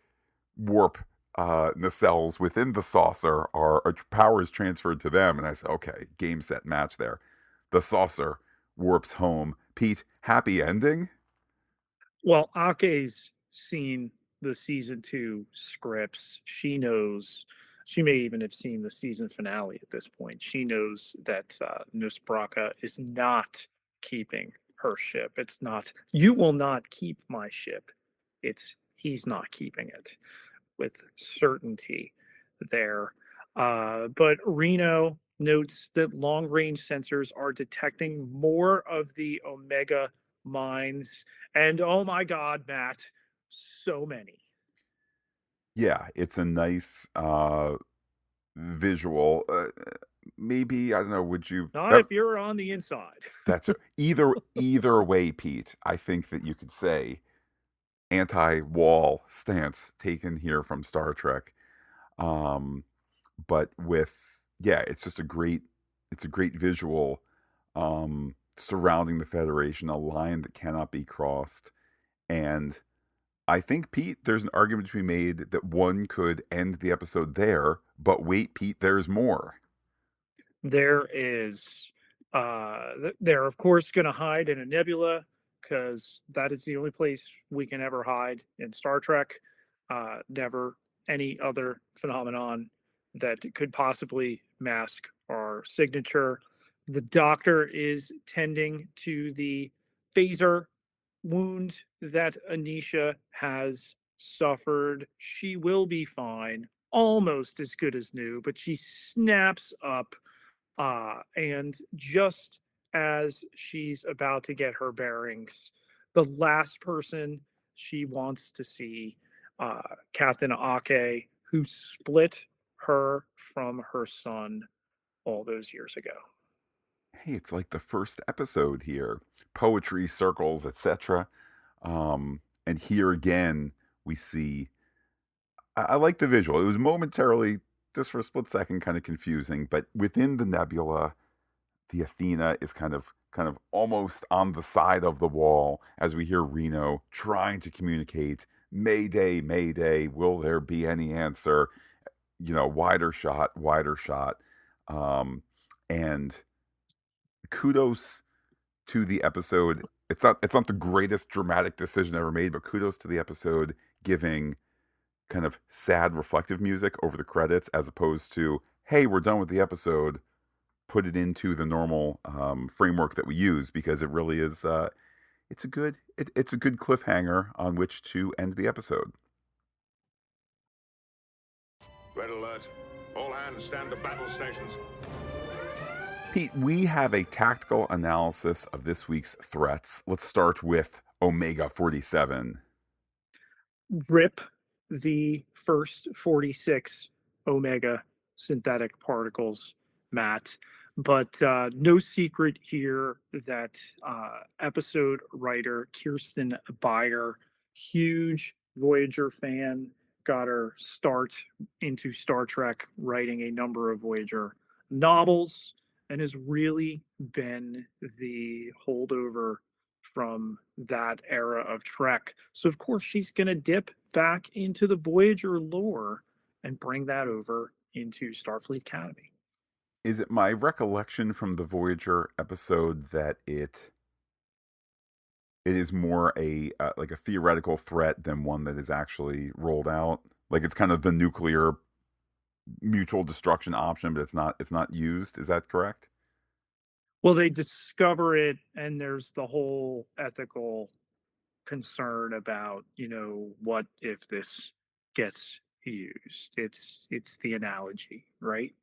warp nacelles within the saucer are power is transferred to them, and I say, okay, game set match there. The saucer warps home. Pete, happy ending. Well, Ake's seen the season 2 scripts. She knows she may even have seen the season finale at this point. She knows that, Nus Braka is not keeping her ship. It's not, "You will not keep my ship." It's, "He's not keeping it," with certainty there. But Reno notes that long range sensors are detecting more of the Omega mines. And oh my God, Matt, so many. Yeah, it's a nice visual. Maybe I don't know. Would you? Not if you're on the inside. Either way, Pete. I think that you could say anti-wall stance taken here from Star Trek. Um, but with yeah, it's a great visual surrounding the Federation, a line that cannot be crossed. And I think, Pete, there's an argument to be made that one could end the episode there, but wait, Pete, there's more. There is they're of course going to hide in a nebula because that is the only place we can ever hide in Star Trek. Never any other phenomenon that could possibly mask our signature. The doctor is tending to the phaser wound that Anisha has suffered. She will be fine, almost as good as new, but she snaps up, and just as she's about to get her bearings, the last person she wants to see, uh, Captain Ake, who split her from her son all those years ago. Hey, it's like the first episode here. Poetry, circles, etc. And here again, we see. I like the visual. It was momentarily, just for a split second, kind of confusing, but within the nebula, the Athena is kind of almost on the side of the wall as we hear Reno trying to communicate, Mayday, Mayday, will there be any answer? Wider shot, wider shot. Um, and kudos to the episode. It's not the greatest dramatic decision ever made, but kudos to the episode giving kind of sad reflective music over the credits as opposed to, hey, we're done with the episode, put it into the normal framework that we use, because it really is it's a good cliffhanger on which to end the episode. Red alert. All hands stand to battle stations. Pete, we have a tactical analysis of this week's threats. Let's start with Omega 47. Rip the first 46 omega synthetic particles, Matt. But no secret here that episode writer Kirsten Beyer, huge Voyager fan, got her start into Star Trek, writing a number of Voyager novels, and has really been the holdover from that era of Trek. So, of course, she's going to dip back into the Voyager lore and bring that over into Starfleet Academy. Is it my recollection from the Voyager episode that it is more a like a theoretical threat than one that is actually rolled out? Like it's kind of the nuclear mutual destruction option, but it's not used. Is that correct? Well, they discover it, and there's the whole ethical concern about, what if this gets used? It's the analogy, right?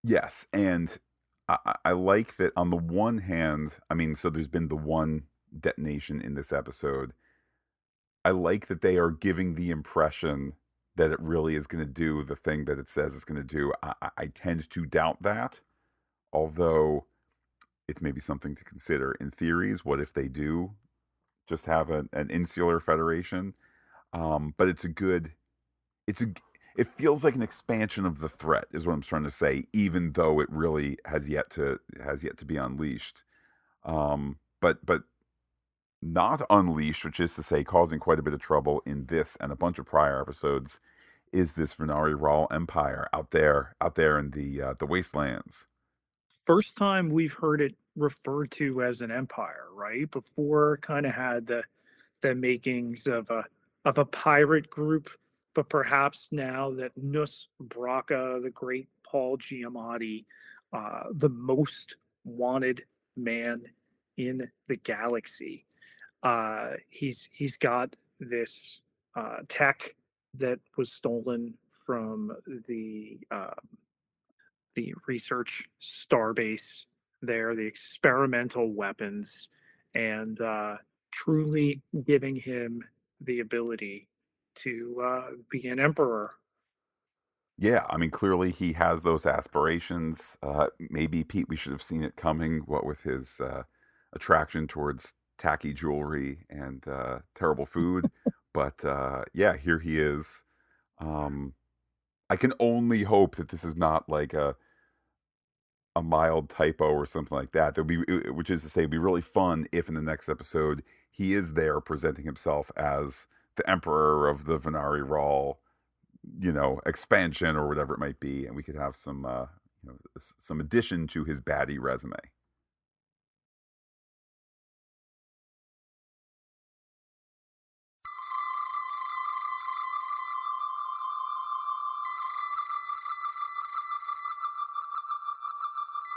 Yes, and I like that on the one hand. I mean, so there's been the one detonation in this episode. I like that they are giving the impression that it really is going to do the thing that it says it's going to do. I tend to doubt that, although it's maybe something to consider in theories. What if they do just have an insular federation? But it's a, it feels like an expansion of the threat, is what I'm trying to say, even though it really has yet to be unleashed. But not unleashed, which is to say, causing quite a bit of trouble in this and a bunch of prior episodes, is this Venari Raw Empire out there in the wastelands. First time we've heard it referred to as an empire, right? Before, kind of had the the makings of a pirate group, but perhaps now that Nus Braka, the great Paul Giamatti, the most wanted man in the galaxy, he's got this tech that was stolen from the research starbase there, the experimental weapons, and truly giving him the ability to be an emperor. Yeah, I mean, clearly he has those aspirations. Maybe Pete, we should have seen it coming. What with his attraction towards tacky jewelry and terrible food, but yeah, here he is. Um, I can only hope that this is not like a mild typo or something like that. There'll be, which is to say, it'd be really fun if in the next episode he is there presenting himself as the Emperor of the Venari Raw, expansion or whatever it might be, and we could have some, some addition to his baddie resume.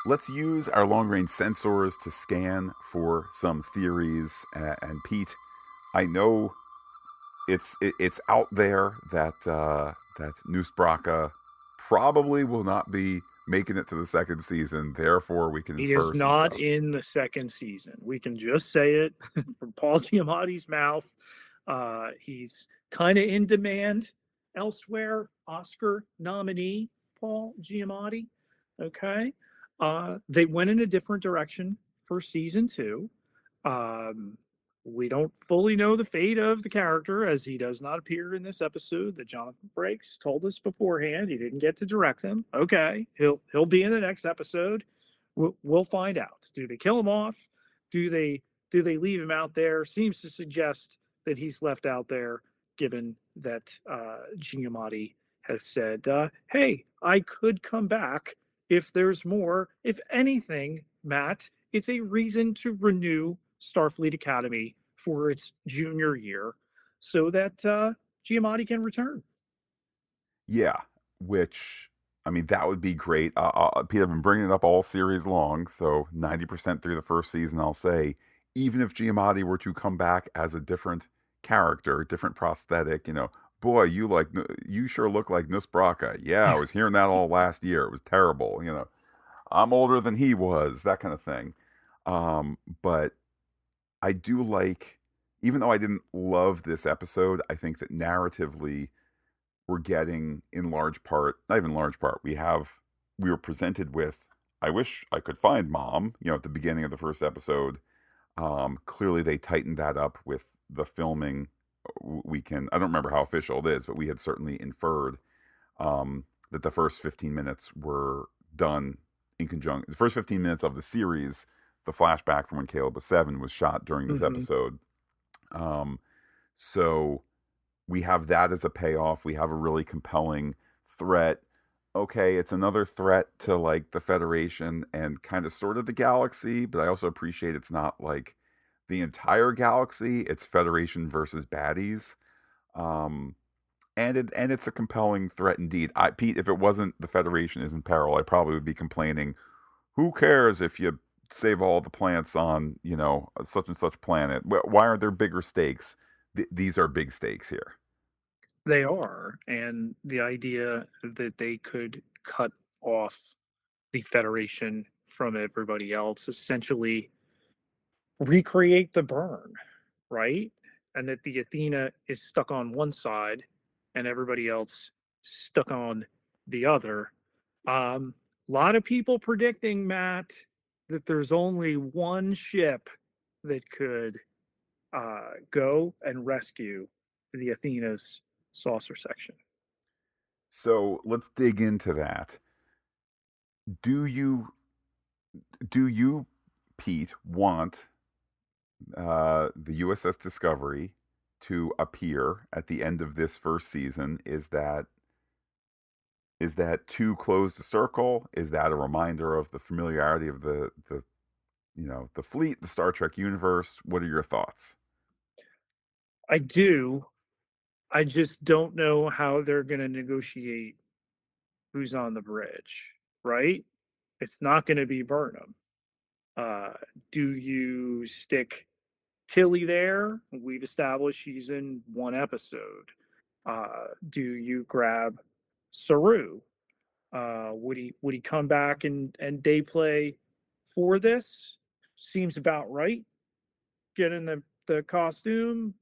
Let's use our long range sensors to scan for some theories. And Pete, I know it's out there that that Nus Braka probably will not be making it to the second season. Therefore, we can He is infer some not stuff. in the second season. We can just say it from Paul Giamatti's mouth. He's kind of in demand elsewhere. Oscar nominee Paul Giamatti. Okay. They went in a different direction for season two. Um, we don't fully know the fate of the character as he does not appear in this episode that Jonathan Frakes told us beforehand. He didn't get to direct them. Okay, he'll be in the next episode. We'll find out. Do they kill him off? Do they leave him out there? Seems to suggest that he's left out there, given that Giamatti has said, "Hey, I could come back if there's more. If anything, Matt, it's a reason to renew Starfleet Academy for its junior year so that Giamatti can return." Yeah, which I mean that would be great. Pete, I've been bringing it up all series long, so 90% through the first season, I'll say, even if Giamatti were to come back as a different character, different prosthetic, boy, you sure look like Nus Braka. Yeah, I was hearing that all last year. It was terrible. I'm older than he was, that kind of thing. But I do like, even though I didn't love this episode, I think that narratively we're getting in large part, not even large part, we were presented with, I wish I could find mom, at the beginning of the first episode. Clearly they tightened that up with the filming. I don't remember how official it is, but we had certainly inferred that the first 15 minutes were done in conjunction. The first 15 minutes of the series, the flashback from when Caleb was 7, was shot during this Mm-hmm. episode. Um, so we have that as a payoff. We have a really compelling threat. Okay, it's another threat to like the Federation and kind of sort of the galaxy, but I also appreciate it's not like the entire galaxy. It's Federation versus baddies. Um, and it's a compelling threat indeed. Pete, if it wasn't the Federation is in peril, I probably would be complaining. Who cares if you save all the plants on such and such planet? Why aren't there bigger stakes? These are big stakes here. They are, and the idea that they could cut off the Federation from everybody else, essentially recreate the burn, right? And that the Athena is stuck on one side and everybody else stuck on the other. A lot of people predicting, Matt, that there's only one ship that could go and rescue the Athena's saucer section. So let's dig into that. Do you do you, Pete, want the USS Discovery to appear at the end of this first season? Is that too closed a circle? Is that a reminder of the familiarity of the fleet, the Star Trek universe? What are your thoughts? I do. I just don't know how they're going to negotiate who's on the bridge, right? It's not going to be Burnham. Uh, do you stick Tilly there? We've established she's in one episode. Do you grab Saru? Would he come back and day play for this? Seems about right. Get in the costume.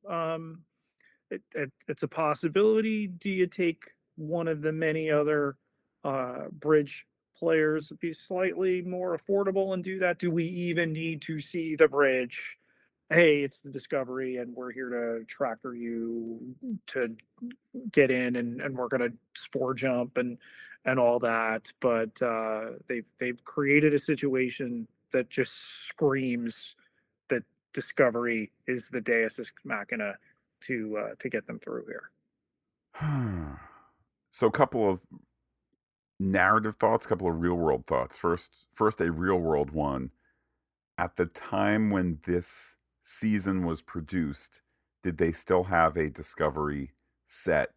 It's a possibility. Do you take one of the many other bridge players, be slightly more affordable and do that? Do we even need to see the bridge? Hey, it's the Discovery, and we're here to tracker you to get in, and we're gonna spore jump and all that. But they've created a situation that just screams that Discovery is the Deus ex machina to get them through here. So, a couple of narrative thoughts, a couple of real world thoughts. First, a real world one. At the time when this season was produced, did they still have a Discovery set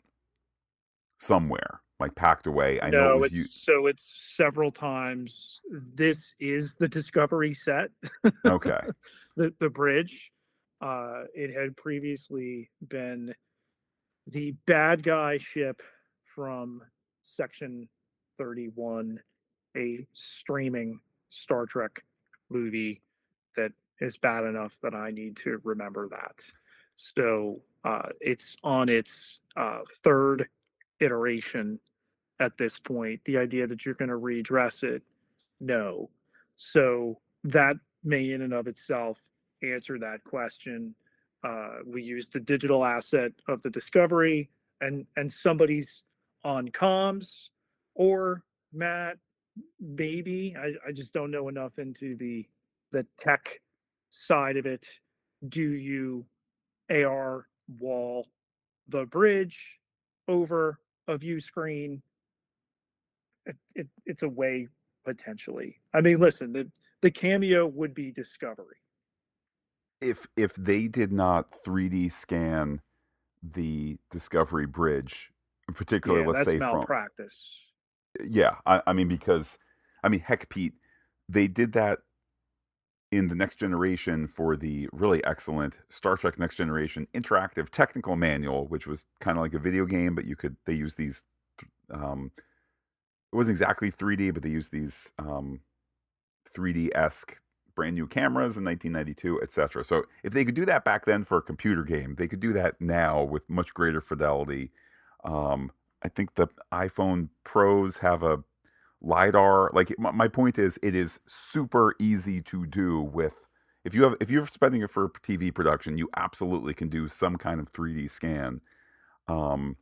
somewhere, like packed away? I know it No, was it's you. so it's several times. This is the Discovery set, Okay. the bridge. It had previously been the bad guy ship from Section 31, a streaming Star Trek movie that is bad enough that I need to remember that. So it's on its third iteration at this point. The idea that you're going to redress it, no. So that may, in and of itself, answer that question. We use the digital asset of the Discovery, and somebody's on comms, or Matt, maybe I just don't know enough into the tech side of it. Do you AR wall the bridge over a view screen? It's a way potentially. I mean, listen, the cameo would be Discovery. If they did not 3D scan the Discovery Bridge, particularly, Yeah, let's that's say from, malpractice. yeah, I mean, because, I mean, heck, Pete, they did that in the Next Generation for the really excellent Star Trek Next Generation interactive technical manual, which was kind of like a video game, but they use these, um, it wasn't exactly 3D, but they used these 3D esque brand new cameras in 1992, etc. So if they could do that back then for a computer game, they could do that now with much greater fidelity. I think the iPhone Pros have a lidar. Like, my point is, it is super easy to do with. If you're spending it for TV production, you absolutely can do some kind of 3D scan. Um,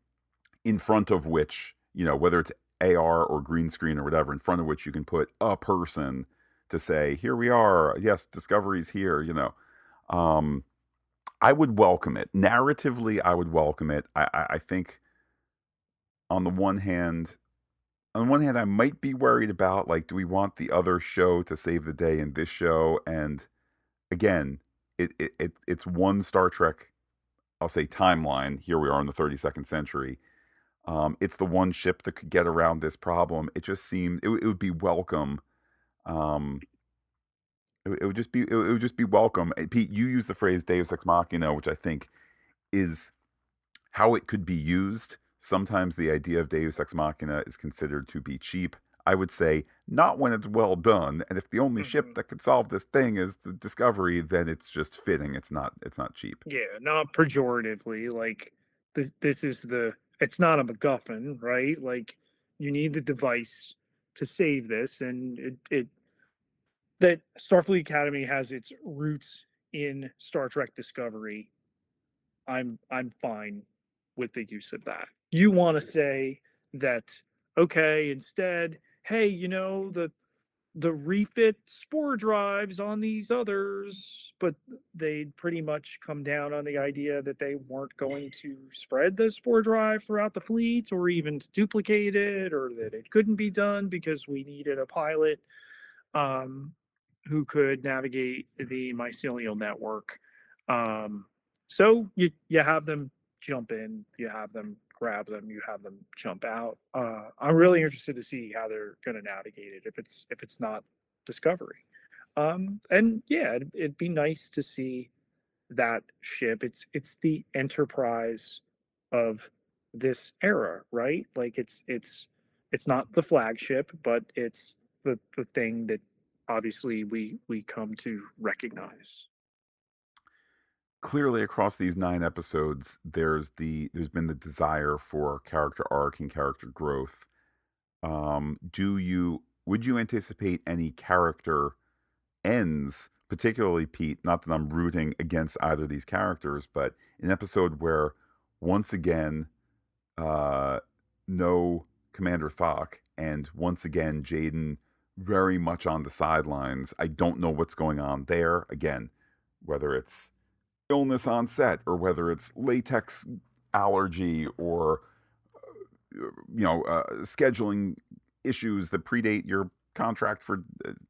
in front of which, whether it's AR or green screen or whatever, in front of which you can put a person to say, here we are. Yes, Discovery's here, Um, I would welcome it. Narratively, I would welcome it. I think on the one hand, I might be worried about, like, do we want the other show to save the day in this show? And again, it's one Star Trek, I'll say, timeline. Here we are in the 32nd century. It's the one ship that could get around this problem. It just seemed it would be welcome. Um, it would just be it would just be welcome. Pete, you use the phrase Deus ex machina, which I think is how it could be used. Sometimes the idea of Deus ex machina is considered to be cheap. I would say not when it's well done. And if the only ship Hmm. that could solve this thing is the Discovery, then it's just fitting. It's not cheap. Yeah, not pejoratively. Like this is the. It's not a MacGuffin, right? Like you need the device to save this, and it that Starfleet Academy has its roots in Star Trek Discovery. I'm fine with the use of that. You want to say that, okay, instead, hey, the refit spore drives on these others, but they'd pretty much come down on the idea that they weren't going to spread the spore drive throughout the fleet or even to duplicate it, or that it couldn't be done because we needed a pilot um, who could navigate the mycelial network. Um, So you have them jump in, you have them grab them, you have them jump out. I'm really interested to see how they're going to navigate it if it's not Discovery. And yeah, it'd be nice to see that ship. It's the Enterprise of this era, right? Like it's not the flagship, but it's the thing that obviously we come to recognize. Clearly, across these 9 episodes, there's been the desire for character arc and character growth. Do you would you anticipate any character ends, particularly Pete? Not that I'm rooting against either of these characters, but an episode where once again, uh, no Commander Thok, and once again Jaden very much on the sidelines. I don't know what's going on there. Again, whether it's illness on set or whether it's latex allergy or scheduling issues that predate your contract for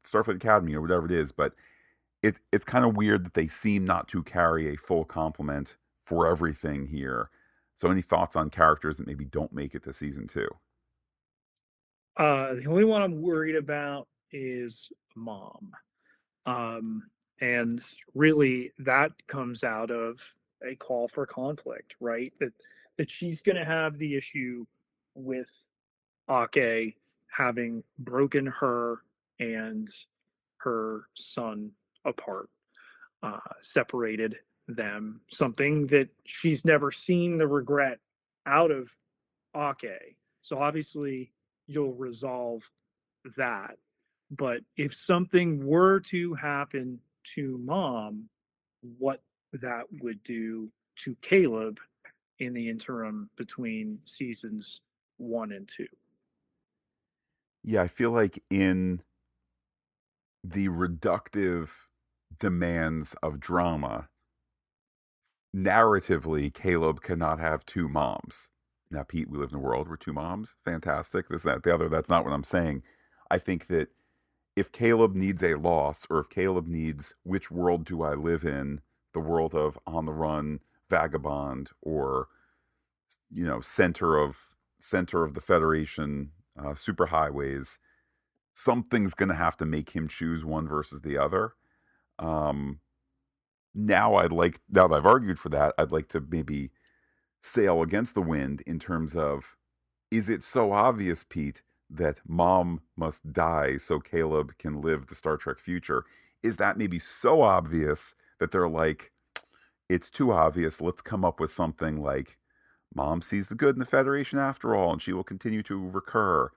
Starfleet Academy or whatever it is. But it's kind of weird that they seem not to carry a full complement for everything here. So, any thoughts on characters that maybe don't make it to season two? The only one I'm worried about is Mom. Um, and really that comes out of a call for conflict, right? That she's going to have the issue with Ake having broken her and her son apart, separated them, something that she's never seen the regret out of Ake. So obviously you'll resolve that. But if something were to happen to Mom, what that would do to Caleb in the interim between seasons 1 and 2. Yeah, I feel like in the reductive demands of drama, narratively, Caleb cannot have two moms. Now, Pete, we live in a world where two moms, fantastic. This, that, the other. That's not what I'm saying. I think that if Caleb needs a loss, or if Caleb needs which world do I live in, the world of on the run vagabond, or center of the Federation, superhighways, something's going to have to make him choose one versus the other. Um, now that I've argued for that, I'd like to maybe sail against the wind in terms of, is it so obvious, Pete, that Mom must die so Caleb can live the Star Trek future? Is that maybe so obvious that they're like, it's too obvious, let's come up with something like Mom sees the good in the Federation after all, and she will continue to recur?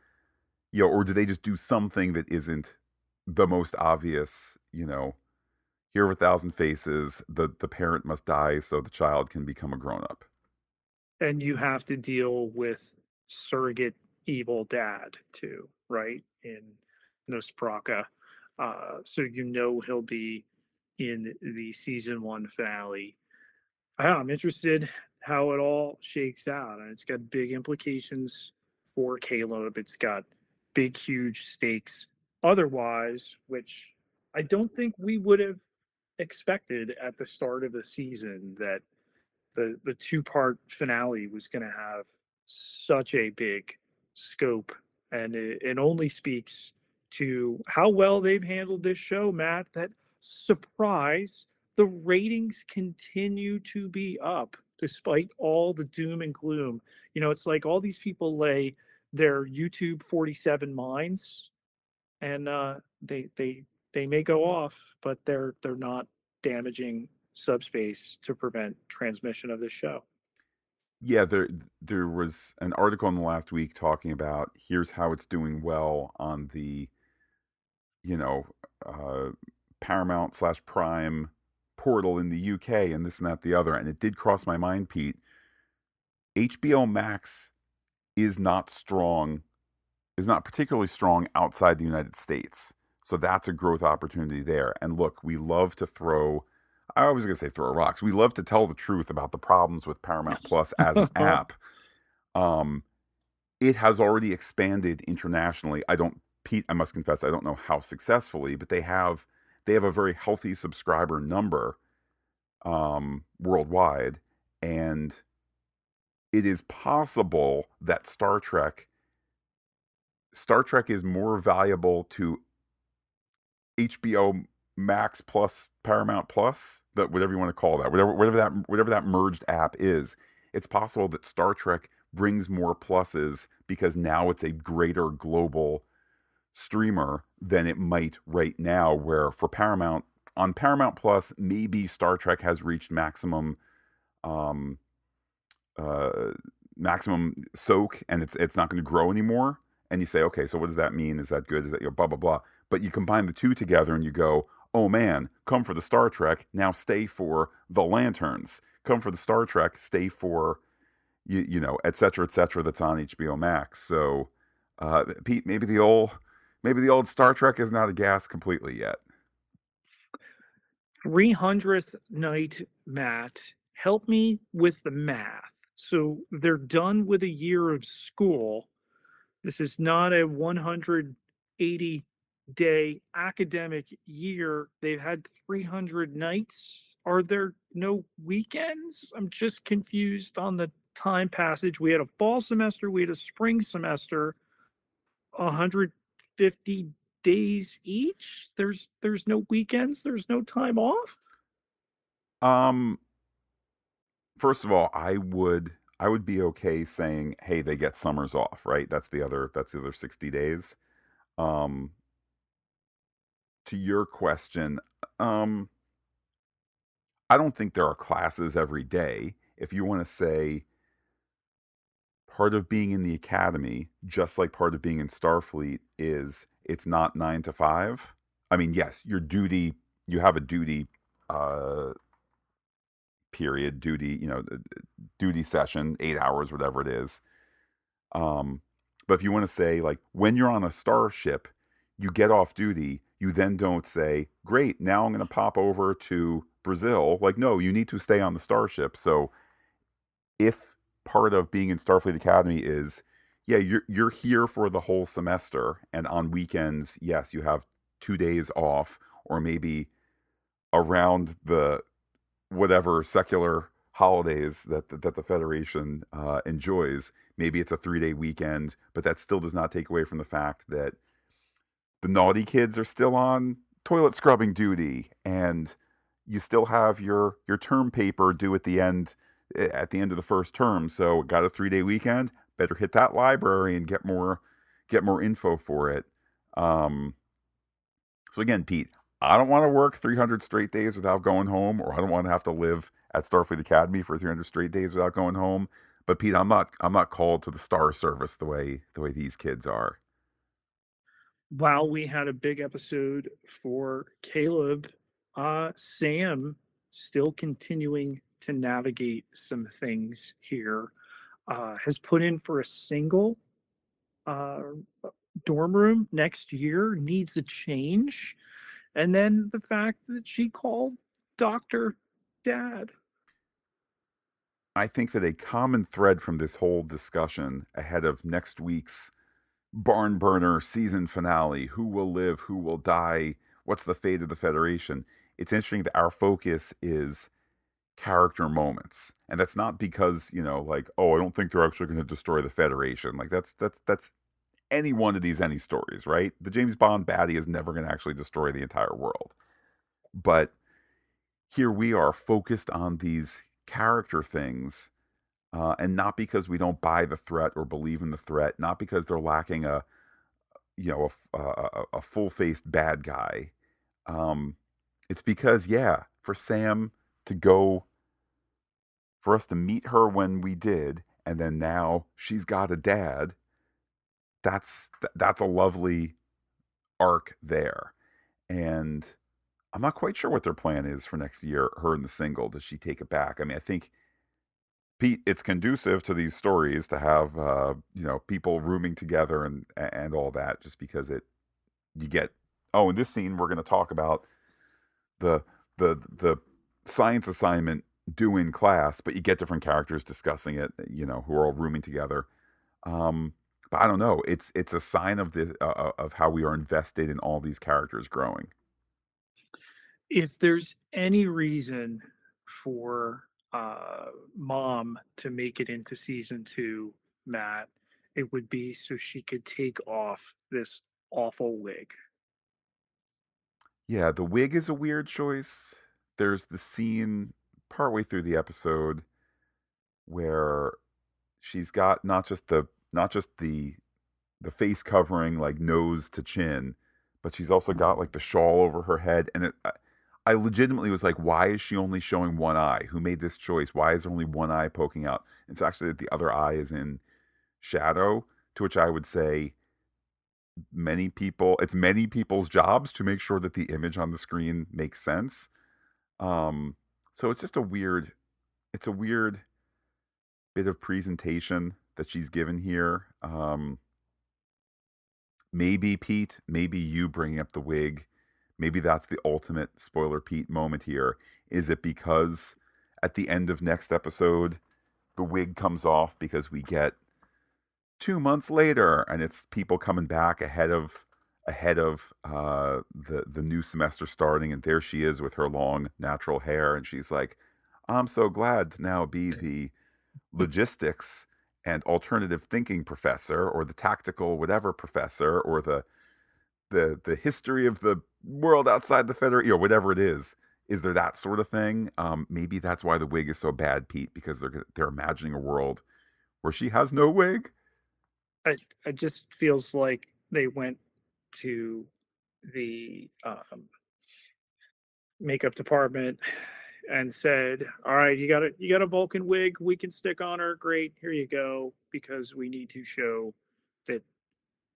Or do they just do something that isn't the most obvious, here of a thousand faces, the parent must die so the child can become a grown up? And you have to deal with surrogate evil dad too, right? In Nus Braka. So he'll be in the season 1 finale. I'm interested how it all shakes out, and it's got big implications for Caleb. It's got big, huge stakes otherwise, which I don't think we would have expected at the start of the season that the two-part finale was going to have such a big scope, and it only speaks to how well they've handled this show, Matt. That surprise, the ratings continue to be up despite all the doom and gloom. It's like all these people lay their YouTube 47 mines, and they may go off, but they're not damaging subspace to prevent transmission of this show. Yeah, there was an article in the last week talking about here's how it's doing well on the you know uh, Paramount slash Prime portal in the UK, and this and that the other. And it did cross my mind, Pete. HBO Max is not strong, is not particularly strong outside the United States. So that's a growth opportunity there. And look, we love to throw, I was going to say throw rocks. We love to tell the truth about the problems with Paramount Plus as an app. Um, it has already expanded internationally. Pete, I must confess, I don't know how successfully, but they have a very healthy subscriber number. worldwide, and it is possible that Star Trek is more valuable to HBO Max plus Paramount Plus, that whatever you want to call that, whatever that merged app is. It's possible that Star Trek brings more pluses because now it's a greater global streamer than it might right now, where for Paramount, on Paramount Plus, maybe Star Trek has reached um uh maximum soak, and it's not going to grow anymore. And you say, okay, so what does that mean? Is that good? Is that, blah blah blah? But you combine the two together and you go, oh man, come for the Star Trek, now stay for the Lanterns. Come for the Star Trek, stay for et cetera, et cetera, that's on HBO Max. So Pete, maybe the old Star Trek is not a gas completely yet. 300th night, Matt, help me with the math. So they're done with a year of school. This is not a 180-day academic year. They've had 300 nights. Are there no weekends? I'm just confused on the time passage. We had a fall semester, we had a spring semester, 150 days each. There's no weekends, there's no time off. Um, First of all, I would be okay saying, hey, they get summers off, right? That's the other 60 days. Um, to your question, um, I don't think there are classes every day. If you want to say part of being in the academy, just like part of being in Starfleet, is it's not 9 to 5. I mean, yes, you have a duty uh, period, duty session, 8 hours, whatever it is. Um, but if you want to say, like, when you're on a starship, you get off duty, you then don't say, great, now I'm going to pop over to Brazil. Like, no, you need to stay on the starship. So if part of being in Starfleet Academy is, yeah, you're here for the whole semester, and on weekends, yes, you have 2 days off, or maybe around the whatever secular holidays that the Federation enjoys. Maybe it's a 3 day weekend, but that still does not take away from the fact that the naughty kids are still on toilet scrubbing duty, and you still have your term paper due at the end of the first term. So got a 3 day weekend. Better hit that library and get more info for it. Um, so again, Pete, I don't want to work 300 straight days without going home, or I don't want to have to live at Starfleet Academy for 300 straight days without going home. But Pete, I'm not called to the Star Service the way these kids are. While we had a big episode for Caleb, Sam still continuing to navigate some things here. Has put in for a single uh, dorm room next year, needs a change. And then the fact that she called Dr. Dad. I think that a common thread from this whole discussion ahead of next week's barn burner season finale, who will live, who will die, what's the fate of the Federation? It's interesting that our focus is character moments. And that's not because, like, oh, I don't think they're actually going to destroy the Federation. Like, that's any one of these any stories, right? The James Bond baddie is never going to actually destroy the entire world. But here we are focused on these character things, and not because we don't buy the threat or believe in the threat, not because they're lacking a full-faced bad guy. Um, it's because, yeah, for Sam to go, for us to meet her when we did, and then now she's got a dad. That's a lovely arc there, and I'm not quite sure what their plan is for next year. Her in the single, does she take it back? I mean, I think, Pete, it's conducive to these stories to have people rooming together and all that, just because you get, oh, in this scene we're going to talk about the the science assignment due in class, but you get different characters discussing it, who are all rooming together. But I don't know. It's a sign of how we are invested in all these characters growing. If there's any reason for Mom to make it into season two, Matt, it would be so she could take off this awful wig. Yeah, the wig is a weird choice. There's the scene partway through the episode where she's got not just the face covering like nose to chin, but she's also got like the shawl over her head. And I legitimately was like, why is she only showing one eye? Who made this choice? Why is there only one eye poking out? It's actually that the other eye is in shadow, to which I would say it's many people's jobs to make sure that the image on the screen makes sense. Um, so it's a weird bit of presentation that she's given here. Maybe Pete, maybe you bringing up the wig, maybe that's the ultimate spoiler Pete moment here. Is it because at the end of next episode, the wig comes off because we get 2 months later, and it's people coming back ahead of the new semester starting, and there she is with her long natural hair, and she's like, "I'm so glad to now be the logistics and alternative thinking professor, or the tactical whatever professor, or the history of the world outside the Federation, whatever it is." Is there that sort of thing? Maybe that's why the wig is so bad, Pete, because they're imagining a world where she has no wig. It just feels like they went to the makeup department and said, "All right, you got a Vulcan wig we can stick on her. Great, here you go, because we need to show that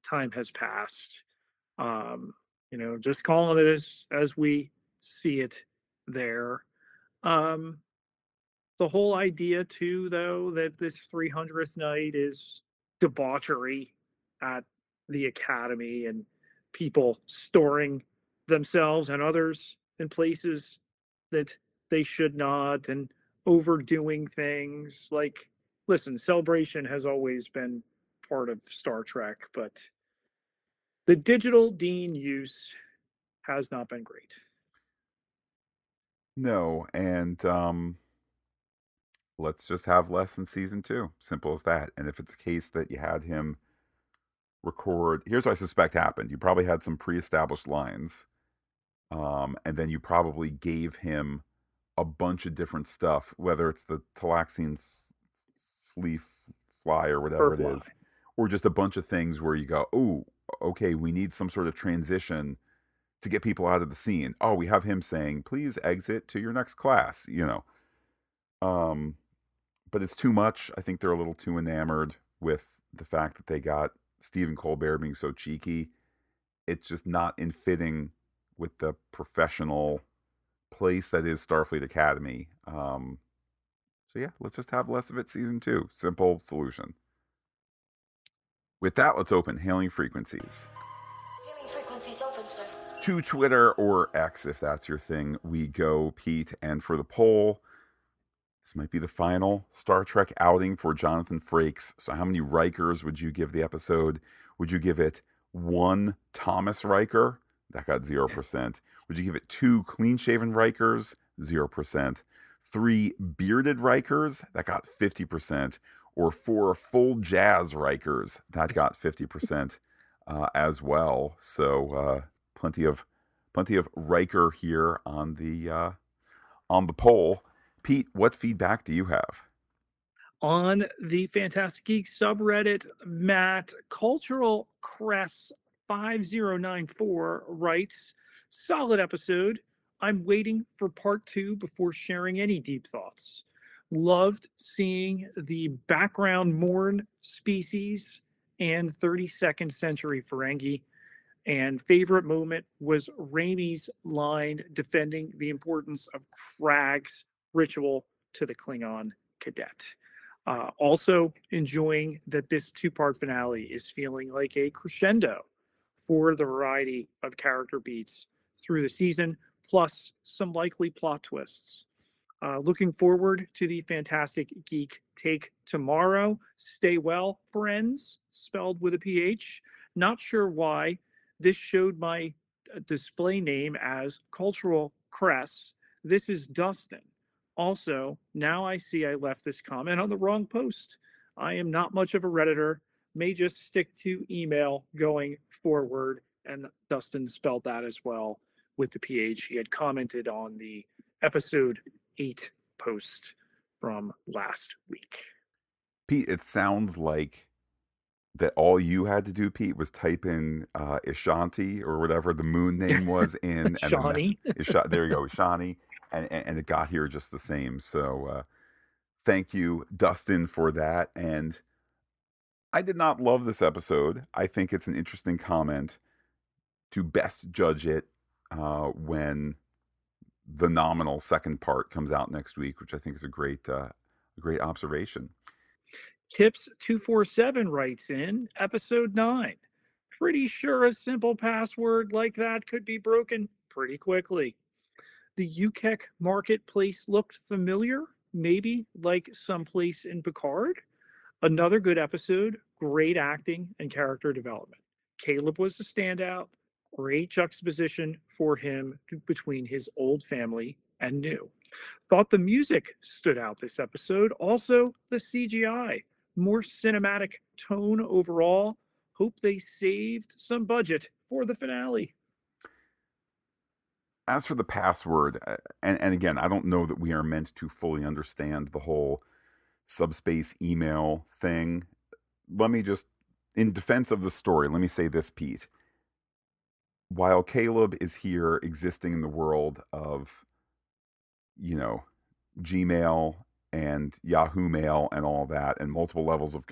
time has passed." Um, just calling it as we see it there. Um, the whole idea too, though, that this 300th night is debauchery at the academy and people storing themselves and others in places that they should not, and overdoing things. Like, listen, celebration has always been part of Star Trek, but the digital dean use has not been great. No, and let's just have less in season two. Simple as that. And if it's a case that you had him record, here's what I suspect happened. You probably had some pre-established lines, and then you probably gave him a bunch of different stuff, whether it's the Talaxian flea fly or whatever it Furfly. is, or just a bunch of things where you go, oh, okay, we need some sort of transition to get people out of the scene. Oh, we have him saying, please exit to your next class. Um, but it's too much. I think they're a little too enamored with the fact that they got Stephen Colbert being so cheeky. It's just not in fitting with the professional place that is Starfleet Academy. So yeah, let's just have less of it season two. Simple solution. With that, let's open hailing frequencies. Hailing frequencies open, sir. To Twitter or X, if that's your thing, we go, Pete. And for the poll, this might be the final Star Trek outing for Jonathan Frakes. So, how many Rikers would you give the episode? Would you give it one Thomas Riker? That got 0%. Would you give it two clean shaven Rikers? 0%. Three bearded Rikers? That got 50%. Or four full jazz Rikers? That got 50% as well. So, plenty of Riker here on the poll. Pete, what feedback do you have? On the Phantastic Geek subreddit, Matt Cultural Cress 5094 writes, "Solid episode. I'm waiting for part two before sharing any deep thoughts. Loved seeing the background Morn species and 32nd century Ferengi. And favorite moment was Raimi's line defending the importance of Crag's ritual to the Klingon cadet. Also enjoying that this two-part finale is feeling like a crescendo for the variety of character beats through the season, plus some likely plot twists. Looking forward to the Phantastic Geek take tomorrow. Stay well, friends, spelled with a PH. Not sure why this showed my display name as Cultural Cress. This is Dustin. Also, now I see I left this comment on the wrong post. I am not much of a Redditor, may just stick to email going forward. And Dustin spelled that as well with the PH. He had commented on the episode 8 post from last week. Pete, it sounds like that all you had to do, Pete, was type in Ishanti or whatever the moon name was in, and the message. Shawnee. There you go, Ishani, and it got here just the same. So thank you, Dustin, for that. And I did not love this episode. I think it's an interesting comment. To best judge it when the nominal second part comes out next week, which I think is a great observation. Tips247 writes in episode 9. Pretty sure a simple password like that could be broken pretty quickly. The UKEC marketplace looked familiar, maybe like someplace in Picard. Another good episode, great acting and character development. Caleb was the standout, great juxtaposition for him between his old family and new. Thought the music stood out this episode. Also, the CGI, more cinematic tone overall. Hope they saved some budget for the finale. As for the password, and again, I don't know that we are meant to fully understand the whole subspace email thing. Let me just, in defense of the story, let me say this, Pete. While Caleb is here existing in the world of, Gmail and Yahoo Mail and all that, and multiple levels of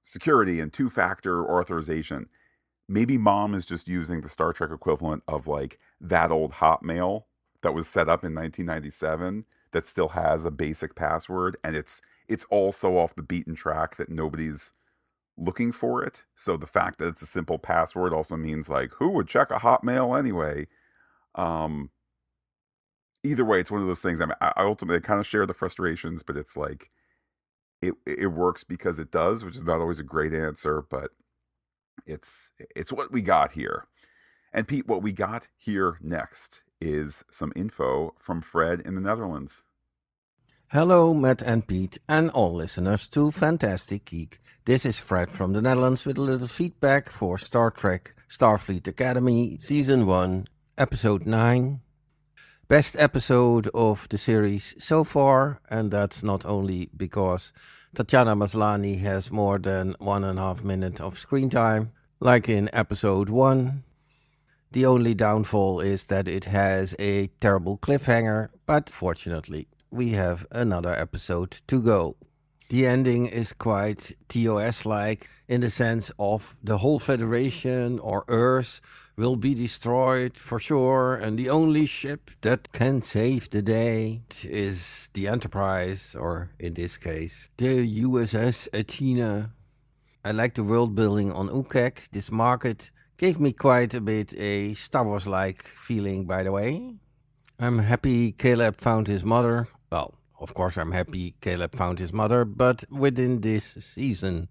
security and two-factor authorization, maybe mom is just using the Star Trek equivalent of like that old Hotmail that was set up in 1997 that still has a basic password, and it's all so off the beaten track that nobody's looking for it. So the fact that it's a simple password also means like, who would check a Hotmail anyway? Either way, it's one of those things. I mean, I ultimately kind of share the frustrations, but it's like it works because it does, which is not always a great answer, but it's what we got here. And Pete, what we got here next is some info from Fred in the Netherlands. Hello, Matt and Pete, and all listeners to Phantastic Geek. This is Fred from the Netherlands with a little feedback for Star Trek Starfleet Academy Season 1, Episode 9. Best episode of the series so far, and that's not only because Tatiana Maslany has more than 1.5 minutes of screen time, like in Episode 1. The only downfall is that it has a terrible cliffhanger, but fortunately we have another episode to go. The ending is quite TOS-like in the sense of the whole Federation or Earth will be destroyed for sure, and the only ship that can save the day is the Enterprise, or in this case, the USS Athena. I like the world building on UKEC. This market gave me quite a bit a Star Wars-like feeling, by the way. I'm happy Caleb found his mother. Well, of course I'm happy Caleb found his mother, but within this season,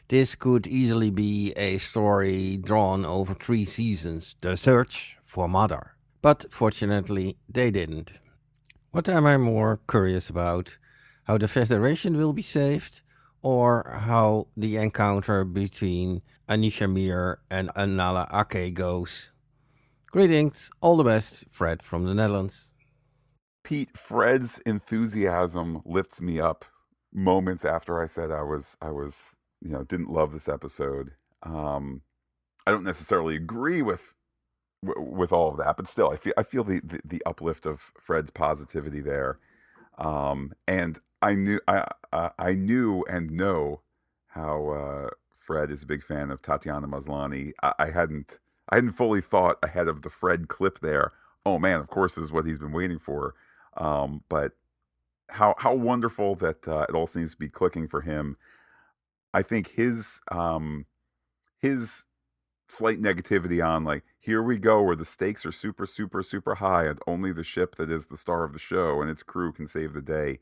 this could easily be a story drawn over 3 seasons, the search for mother. But fortunately, they didn't. What am I more curious about? How the Federation will be saved, or how the encounter between Anisha Mir and Anala Ake goes? Greetings, all the best, Fred from the Netherlands. Pete, Fred's enthusiasm lifts me up moments after I said I was didn't love this episode. I don't necessarily agree with all of that, but still, I feel the uplift of Fred's positivity there. And I knew and know how Fred is a big fan of Tatiana Maslany. I hadn't fully thought ahead of the Fred clip there. Oh man, of course, this is what he's been waiting for. But how wonderful that it all seems to be clicking for him. I think his slight negativity on like, here we go where the stakes are super, super, super high and only the ship that is the star of the show and its crew can save the day.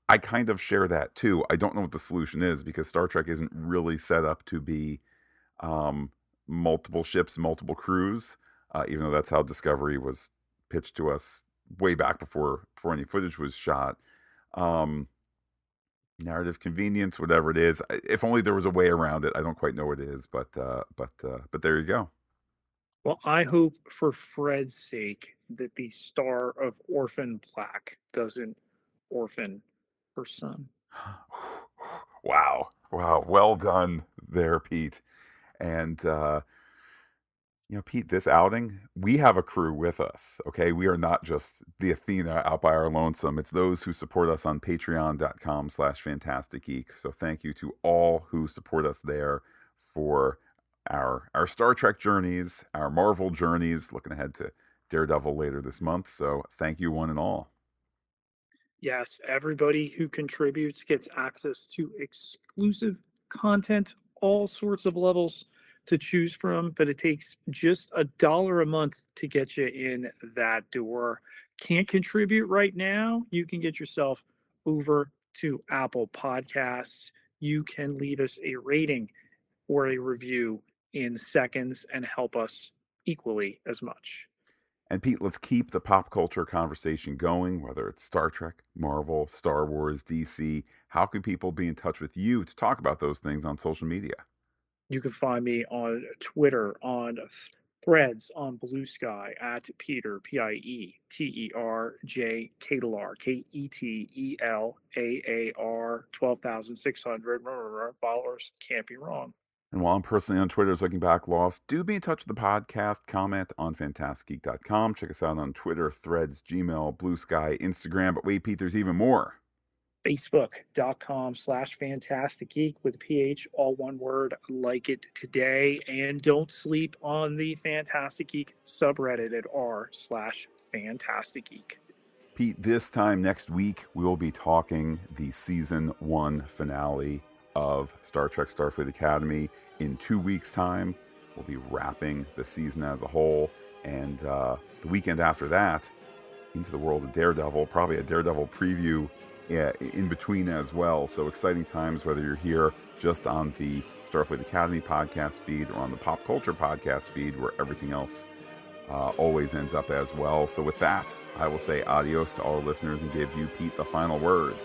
I kind of share that too. I don't know what the solution is because Star Trek isn't really set up to be multiple ships, multiple crews, even though that's how Discovery was pitched to us way back before any footage was shot. Narrative convenience, whatever it is. If only there was a way around it. I don't quite know what it is, but there you go. Well, I hope for Fred's sake that the star of Orphan Black doesn't orphan her son. Wow, well done there, Pete. And Pete, this outing, we have a crew with us, okay? We are not just the Athena out by our lonesome. It's those who support us on patreon.com/Phantastic Geek. So thank you to all who support us there for our Star Trek journeys, our Marvel journeys, looking ahead to Daredevil later this month. So thank you one and all. Yes, everybody who contributes gets access to exclusive content, all sorts of levels to choose from, but it takes just $1 a month to get you in that door. Can't contribute right now? You can get yourself over to Apple Podcasts. You can leave us a rating or a review in seconds and help us equally as much. And Pete, let's keep the pop culture conversation going, whether it's Star Trek, Marvel, Star Wars, DC. How can people be in touch with you to talk about those things on social media? You can find me on Twitter, on Threads, on Blue Sky at Peter, Pieterjkalar, Ketelar, 12,600 followers. Can't be wrong. And while I'm personally on Twitter as Looking Back Lost, do be in touch with the podcast. Comment on phantasticgeek.com. Check us out on Twitter, Threads, Gmail, Blue Sky, Instagram. But wait, Pete, there's even more. Facebook.com/Phantastic Geek with PH, all one word, like it today. And don't sleep on the Phantastic Geek subreddit at r/Phantastic Geek. Pete, this time next week, we will be talking the season 1 finale of Star Trek Starfleet Academy. In 2 weeks' time, we'll be wrapping the season as a whole. And the weekend after that, into the world of Daredevil, probably a Daredevil preview in between as well. So exciting times, whether you're here just on the Starfleet Academy podcast feed or on the Pop Culture podcast feed, where everything else always ends up as well. So with that, I will say adios to all listeners and give you, Pete, the final word.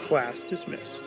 Class dismissed.